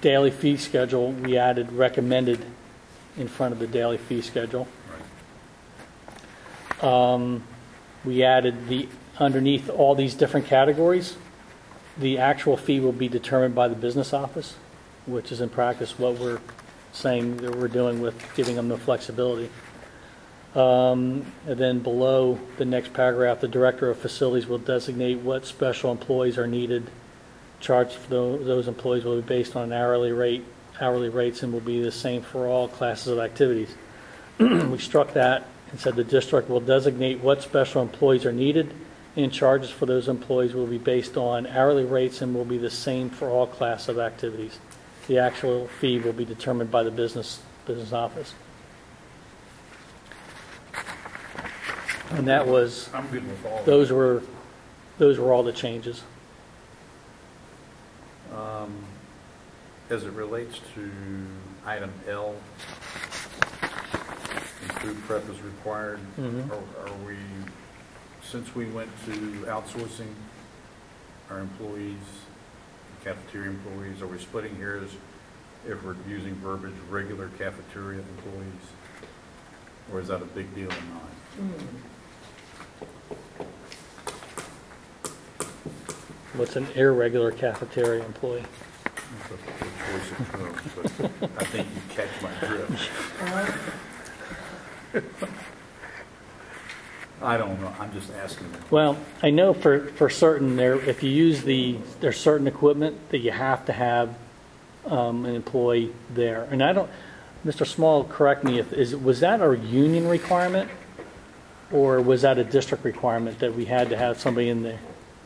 daily fee schedule, we added recommended in front of the daily fee schedule. Right. We added underneath all these different categories, the actual fee will be determined by the business office, which is in practice what we're saying that we're doing with giving them the flexibility. And then below the next paragraph, the director of facilities will designate what special employees are needed. Charge for those employees will be based on an hourly rates, and will be the same for all classes of activities. We struck that and said the district will designate what special employees are needed, and charges for those employees will be based on hourly rates and will be the same for all classes of activities. The actual fee will be determined by the business office. And that was, I'm good with all those were all the changes. As it relates to item L, and food prep is required, are we, since we went to outsourcing our employees, cafeteria employees, are we splitting hairs if we're using verbiage regular cafeteria employees? Or is that a big deal or not? What's an irregular cafeteria employee? That's a good choice of terms, but I think you catch my drift. I don't know. I'm just asking. Well, I know for certain if you use there's certain equipment that you have to have an employee there. And I don't, Mr. Small, correct me was that a union requirement, or was that a district requirement that we had to have somebody in there?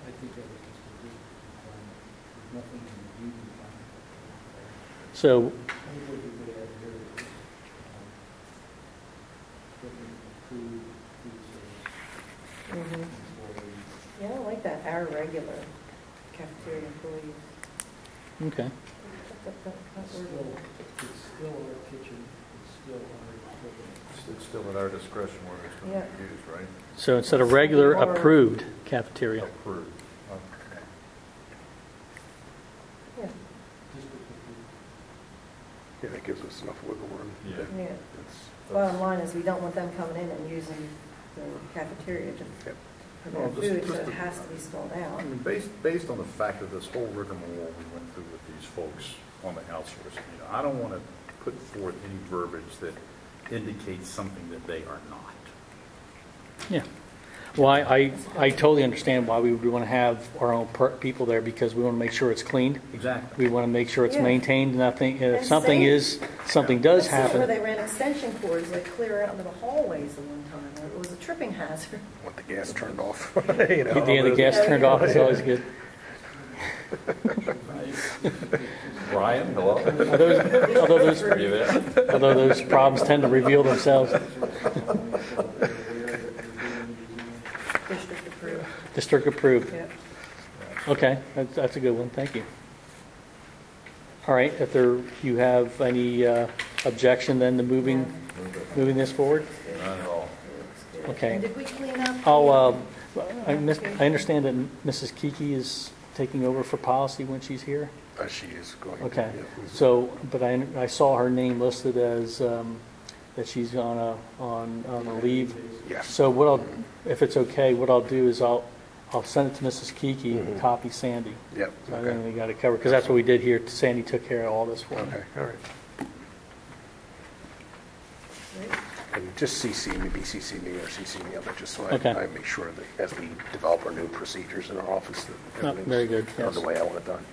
I think that was just a district requirement. There's nothing in the union requirement. So, I think what you could add here is food service employees. Yeah, I like that, our regular cafeteria employees. okay. It's still our kitchen, it's still our equipment. It's still at our discretion whether it's going to be used, right? So instead of regular, Or- approved cafeteria. Approved. Okay. Yeah, District approved. Yeah, that gives us enough wiggle room. Yeah. yeah. That's- Bottom line is, we don't want them coming in and using the cafeteria to prepare Well, just- food, so just it to- has to be spelled out. I mean, based on the fact of this whole rigmarole we went through with these folks on the outsourcing, I don't want to put forth any verbiage that indicates something that they are not. Yeah. Well, I totally understand why we would want to have our own people there, because we want to make sure it's cleaned. Exactly. We want to make sure it's Yeah. maintained. Nothing, if And something does This is where happen. they ran extension cords like clear out into the hallways the one time. It was a tripping hazard. Want the gas turned off. The gas turned off is always good. Brian, hello? Although Are you there? those problems tend to reveal themselves. District approved. District approved. Yep. Okay, that's a good one. Thank you. All right, if you have any objection then to moving this forward? Not at all. Okay. And did we clean up? I understand that Mrs. Kiki is taking over for policy when she's here. She is going. Okay. Yeah. So, but I saw her name listed as that she's on a leave. Yes. So if it's okay, what I'll do is I'll send it to Mrs. Kiki and copy Sandy. Yep. So I Okay. think we got it covered, because that's what we did here. Sandy took care of all this for me. Okay. All right. And just CC me or CC me on it, just so Okay. I make sure that as we develop our new procedures in our office, that Oh, everything's very good, done yes. the way I want it done.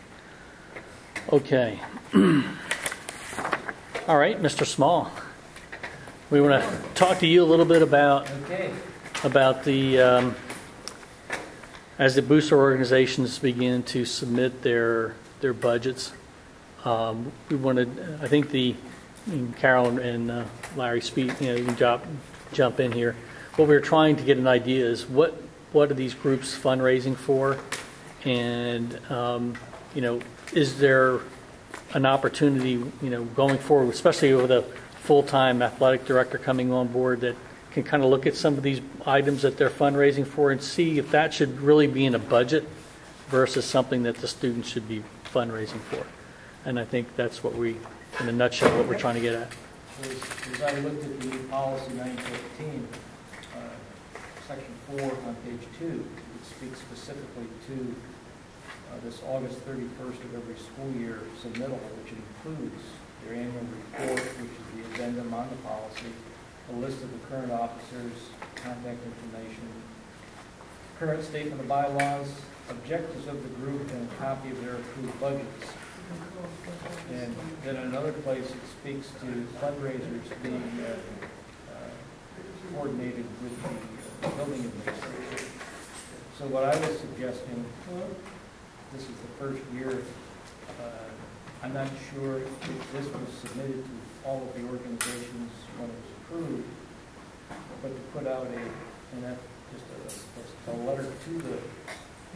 Okay. All right, Mr. Small. We want to talk to you a little bit about Okay. the as the booster organizations begin to submit their budgets. We wanted, I think Carol and Larry speak. You can jump in here. What we're trying to get an idea is what are these groups fundraising for, and is there an opportunity going forward, especially with a full-time athletic director coming on board, that can kind of look at some of these items that they're fundraising for and see if that should really be in a budget versus something that the students should be fundraising for. And I think that's what in a nutshell, what we're trying to get at. As I looked at the new policy 915, section 4 on page 2, it speaks specifically to this August 31st of every school year submittal, which includes their annual report, which is the addendum on the policy, a list of the current officers, contact information, current statement of bylaws, objectives of the group, and a copy of their approved budgets. And then in another place, it speaks to fundraisers being coordinated with the building administration. So what I was suggesting, this is the first year, I'm not sure if this was submitted to all of the organizations when it was approved, but to put out a letter to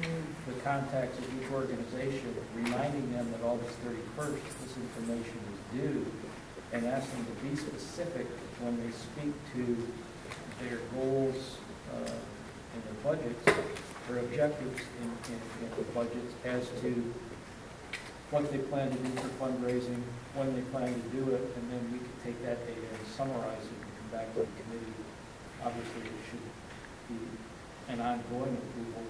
the contacts of each organization, reminding them that August 31st this information is due, and ask them to be specific when they speak to their goals and their budgets, their objectives in the budgets, as to what they plan to do for fundraising, when they plan to do it, and then we can take that data and summarize it and come back to the committee. Obviously, it should be an ongoing approval.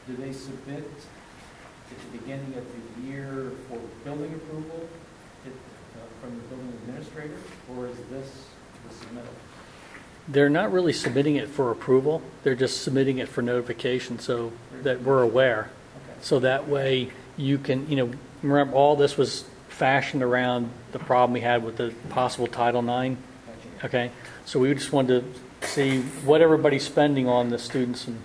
Do they submit at the beginning of the year for building approval from the building administrator, or is this the submittal? They're not really submitting it for approval. They're just submitting it for notification so that we're aware. Okay. So that way you can, remember all this was fashioned around the problem we had with the possible Title IX. Gotcha. Okay, so we just wanted to see what everybody's spending on the students. And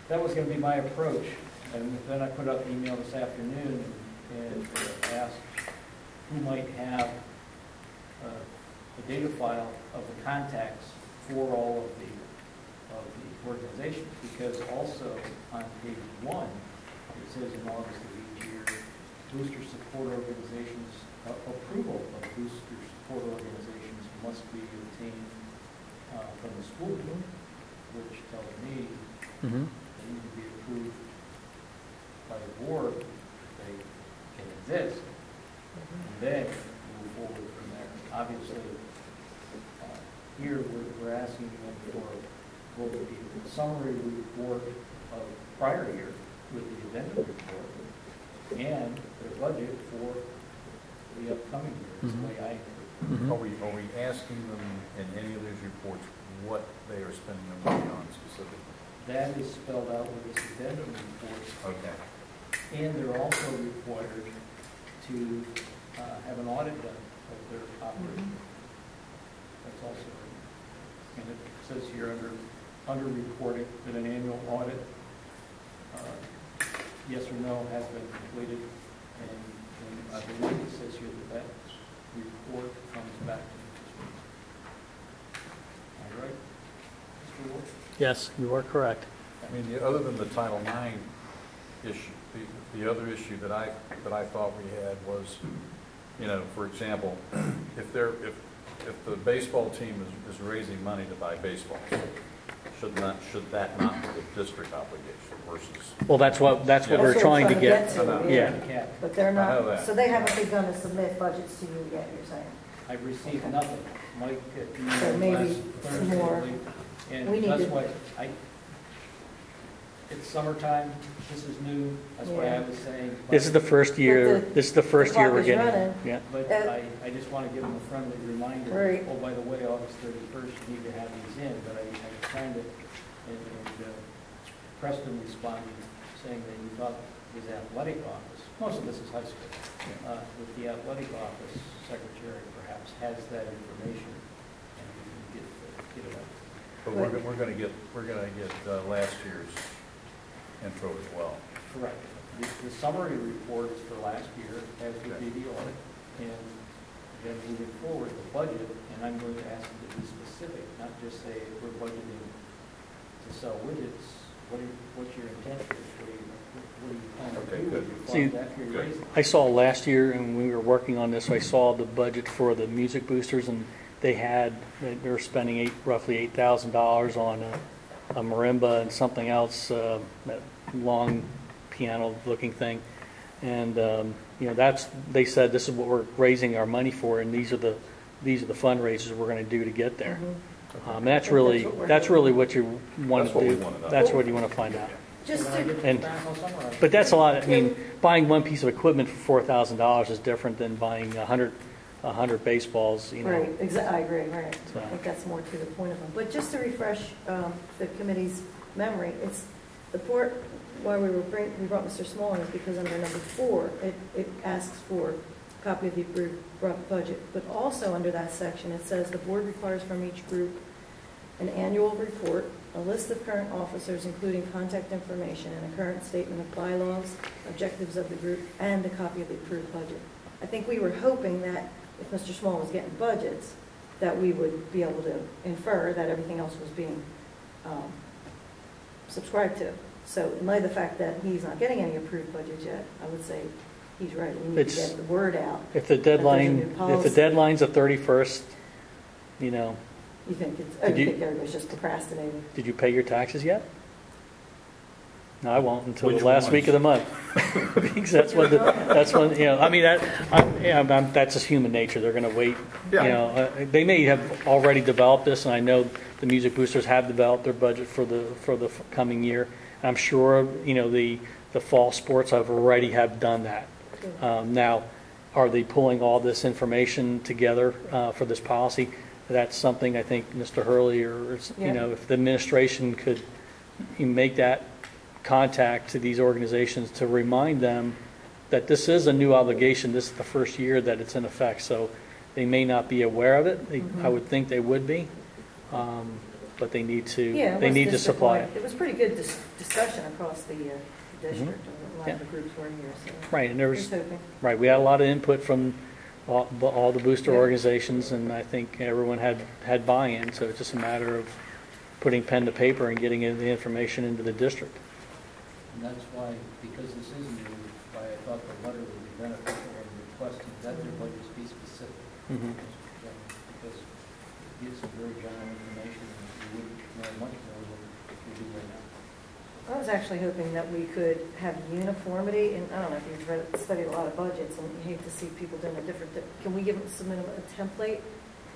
That was going to be my approach. And then I put out an email this afternoon and asked who might have a data file of the contacts for all of the organizations, because also on page 1 it says in August of each year, booster support organizations, approval of booster support organizations must be obtained from the school board, which tells me they need to be approved by the board if they can exist, and then move forward from there. Obviously, here we're asking them for what would be a summary report of prior year with the addendum report and their budget for the upcoming year, is the way I Mhm. Are we asking them in any of these reports what they are spending their money on specifically? That is spelled out with this addendum report. Okay. And they're also required to have an audit done of their operation. That's also, and it says here under reporting that an annual audit, yes or no, has been completed. And I believe it says here that report comes back to the district. All right, Mr. Wolf? Yes, you are correct. I mean, other than the Title IX issue, the other issue that I thought we had was, you know, for example, if the baseball team is raising money to buy baseballs, should that not be the district obligation versus? Well, that's what That's we're what trying to we're get. to, Yeah. Yeah. But they're I know not, that. so they haven't begun to submit budgets to you yet, you're saying? I've received nothing. Mike, So maybe last some Thursday, more. I believe, and We need that's to- why it's summertime. This is new. That's why I Yeah. was saying. This is the first year, But this is the first year clock we're is getting. running. Yeah. But I just want to give them a friendly reminder. Right. Oh, by the way, August 31st, you need to have these in. But I kind of, and Preston responded saying that he thought his athletic office, most of this is high school, that the athletic office secretary perhaps has that information and we can get it up. But we're going to get last year's intro as well. Correct. The summary report is for last year, as would be the audit, and then moving forward, the budget, and I'm going to ask them to be specific, not just say we're budgeting to sell widgets. What's your intent? What do you plan to Okay, do good. with See, your funds after you good. raise them? I saw last year, and we were working on this, I saw the budget for the music boosters, and they were spending roughly $8,000 on a marimba and something else, that long piano-looking thing. And you know, they said this is what we're raising our money for, and these are the fundraisers we're going to do to get there. That's really what you want That's to what we do. wanna know. That's what you want to find out. Just When I to, get And- back, I'll summarize. But that's a lot. I mean, buying one piece of equipment for $4,000 is different than buying 100 baseballs. You know. right, I agree, right. So- I think that's more to the point of them. But just to refresh the committee's memory, it's the part why we brought Mr. Smalling is because under number 4, it asks for a copy of the approved budget. But also under that section, it says the board requires from each group an annual report, a list of current officers, including contact information, and a current statement of bylaws, objectives of the group, and a copy of the approved budget. I think we were hoping that if Mr. Small was getting budgets, that we would be able to infer that everything else was being subscribed to. So in light of the fact that he's not getting any approved budgets yet, I would say he's right. We need to It's- get the word out. If the there's a new policy. deadline's the 31st, you know, You think it's, Did you you- think everybody's just procrastinating? did you pay your taxes yet? No, I won't until Which the last ones? week of the month. Because that's when you know. I mean, that's just human nature. They're going to wait. Yeah. You know, they may have already developed this, and I know the music boosters have developed their budget for the coming year. I'm sure you know the fall sports have already done that. Now, are they pulling all this information together for this policy? That's something I think Mr. Hurley or Yeah. you know, if the administration could make that contact to these organizations to remind them that this is a new obligation. This is the first year that it's in effect, so they may not be aware of it. I would think they would be, but they need to. Yeah, it they was need to district supply wide. it. It was pretty good discussion across the district. A lot Yeah. of the groups were here, so. Right, and there was Just hoping. right. We had a lot of input from all the booster Yeah. organizations, and I think everyone had buy-in. So it's just a matter of putting pen to paper and getting the information into the district. And that's why, because this is new, why I thought the letter would be beneficial in requesting that their budgets be specific. Mhm. Because it gives some very general information, and you wouldn't know much more than we do right now. I was actually hoping that we could have uniformity, and I don't know if you've studied a lot of budgets, and you hate to see people doing a different, can we submit them a template?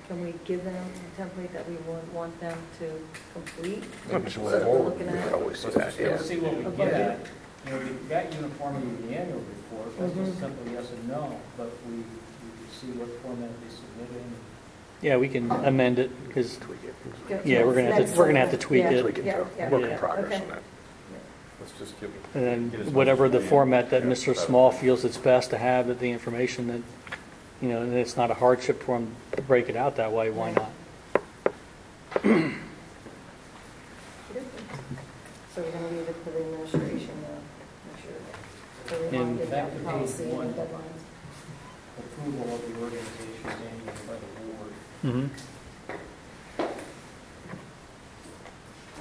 Can we give them a template that we want them to complete? I'm So sure that we're we'll looking at. always do that, yeah. Let's see what we A get budget. at. You know, we've got uniformity in the annual report, that's just Mhm. simple yes and no, but we can see what format they submit in. Yeah, we can amend it, because, Tweak it. yeah, we're gonna have to tweak Yeah. it. Tweak it, Yeah, so yeah. work in Yeah. progress Okay. on that. Let's just give it. And get as then much whatever as the we format that can. Mr. Small feels it's best to have, that the information that, you know, and it's not a hardship for him to break it out that way, why not? So we're going to leave it for the administration now, make sure. So reminded back about to policy page and one. deadlines. Approval of the organization annually by the board. Mm-hmm.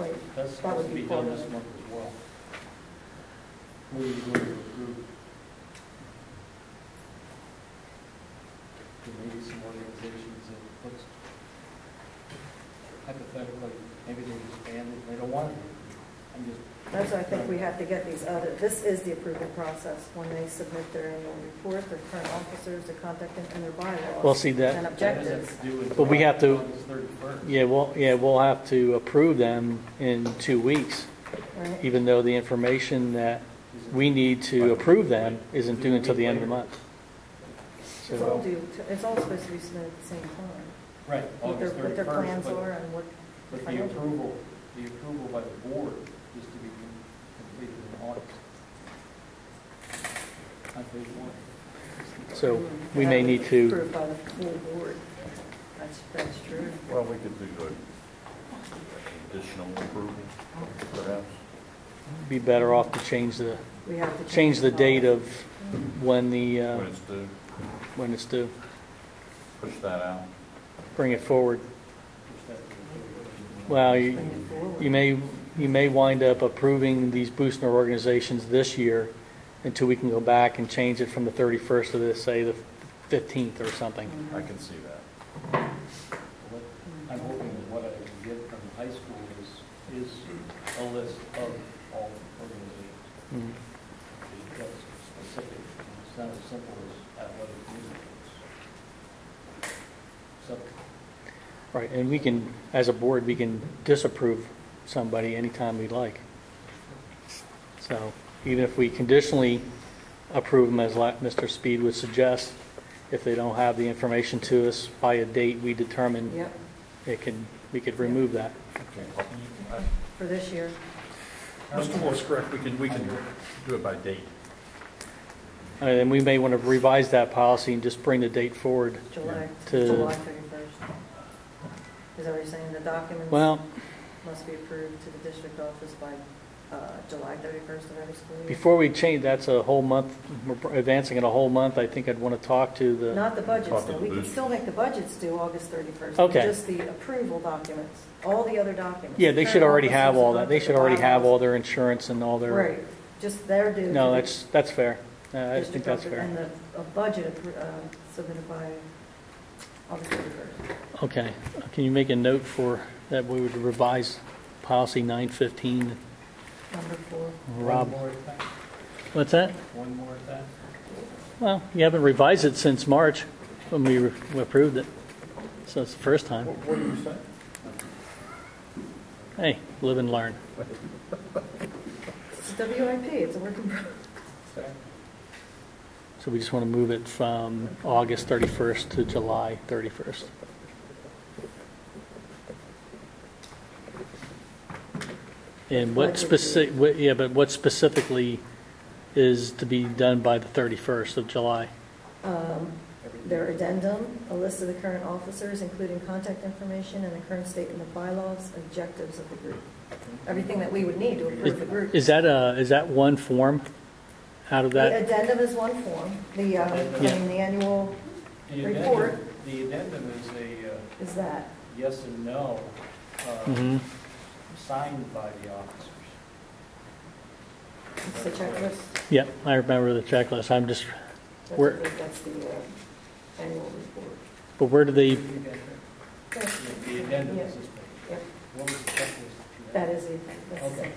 Wait, That's that would supposed to be be done quarterly. this month as well. Who are you going to approve? There may be some organizations that looks hypothetically, maybe they disbanded, they don't want to. I'm just. That's why I think we have to get these other, this is the approval process, when they submit their annual report, their current officers, their contact and their bylaws. Well, see And that, That objectives. doesn't have to do with. But we have to- August 31st. we'll have to approve them in 2 weeks, Right? even though the information that we need to approve them isn't due until the end of the month. It's all due, it's all supposed to be submitted at the same time. Right, What their, August what their 31st, plans but- are and what. But the approval by the board is to be completed in August. On page one. So we may need to, Approved by the full board. That's true. Well, we could do an additional approval, perhaps. be better off to change the We have to the date policy. of when the, When it's due, when it's due. push that out. Bring it forward. Push that to the board. Well, Bring it forward. you may wind up approving these Boostner organizations this year until we can go back and change it from the 31st to the, say, the 15th or something. I can see that. What I'm hoping that what I can get from high school is a list of all organizations. Mhm. That's specific. It's not as simple as athletic music. So, Right, and we can, as a board, we can disapprove somebody anytime we like. So even if we conditionally approve them, as Mr. Speed would suggest, if they don't have the information to us by a date we determine, Yep, we could remove that. Okay. for this year. Mr. Moore's correct, we can do it by date. And we may want to revise that policy and just bring the date forward. July, To- July 31st. Is that what you're saying? The documents Well, must be approved to the district office by July 31st of every school year? before we change, that's a whole month, we're advancing it a whole month, I think I'd want to talk to the, Not the budgets, Talk to though. the We can booster. still make the budgets due August 31st. Okay. Just the approval documents, all the other documents. yeah, they should Current already have officers, all that. They the should already have bylaws. all their insurance and all their. Right, just their due. No, to the that's fair. I think district that's office, fair. And a budget submitted by August 31st. Okay, can you make a note for, that we would revise policy 915? Number 4. Rob, One more at that. what's that? One more at that. Well, you haven't revised it since March, when we approved it. So it's the first time. What do you say? Hey, live and learn. It's a WIP, it's a work in progress. So we just want to move it from August 31st to July 31st. And what specific, but what specifically is to be done by the 31st of July? Their addendum, a list of the current officers, including contact information and the current statement of bylaws, objectives of the group. Everything that we would need to approve the group. Is that one form out of The that? addendum is one form. The annual The report The addendum is is that. yes and no, Mhm. signed by the officers. It's the checklist. Yeah, I remember the checklist. I'm just, That's Where- that's the annual report. but where do they, You got that? Yes. The addendum Yeah. is this page. Yep. What was the checklist that That you is had? that's Okay.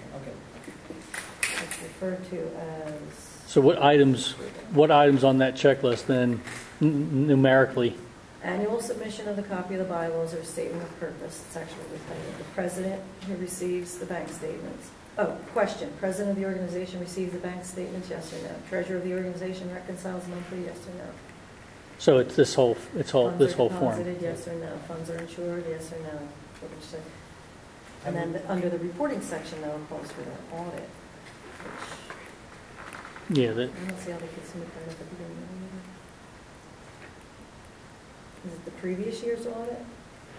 it's referred to as, so what items on that checklist then numerically? annual submission of the copy of the bylaws or statement of purpose. It's actually repetitive. The president who receives the bank statements. Oh, question. President of the organization receives the bank statements, yes or no? Treasurer of the organization reconciles monthly, yes or no? So it's this whole Funds form. are deposited, yes or no? Funds are insured, yes or no? What would you say? And then under the reporting section, though, it calls for the audit, which Yeah, I don't see how they could submit that at the beginning of the year. Is it the previous year's audit?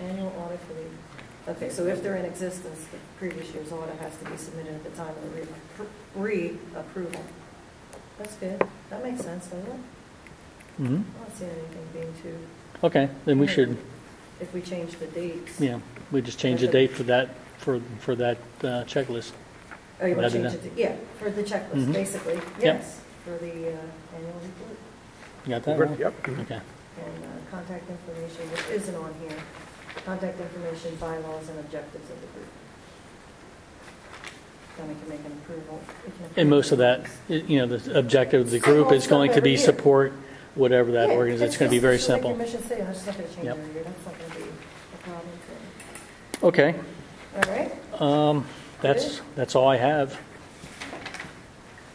Annual audit for the, okay, so if they're in existence, the previous year's audit has to be submitted at the time of the re-approval. That's good. That makes sense, doesn't it? hmm I don't see anything being too, Okay, then we should, if we change the dates. yeah, we just change the date for that, for that checklist. Oh, you want to Rather change it to, yeah, for the checklist, Mhm. basically, yes, for the annual report. You got that? Ron? Yep. Okay. And contact information, which isn't on here, contact information, bylaws, and objectives of the group. Then we can make an approval. We can And most of that, approve the objective of the group is going to be support whatever that Yeah, organization. It's going to be very simple. Like your mission statement, it's not going to change Yep. every year, that's not going to be a problem Okay, for All right? that's all I have.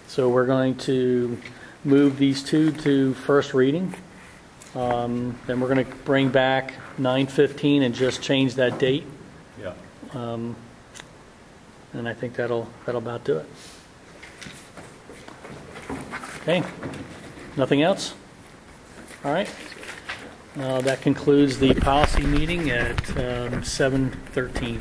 So we're going to move these two to first reading. Then we're going to bring back 9:15 and just change that date. Yeah. And I think that'll about do it. Okay, nothing else? All right. That concludes the policy meeting at 7:13.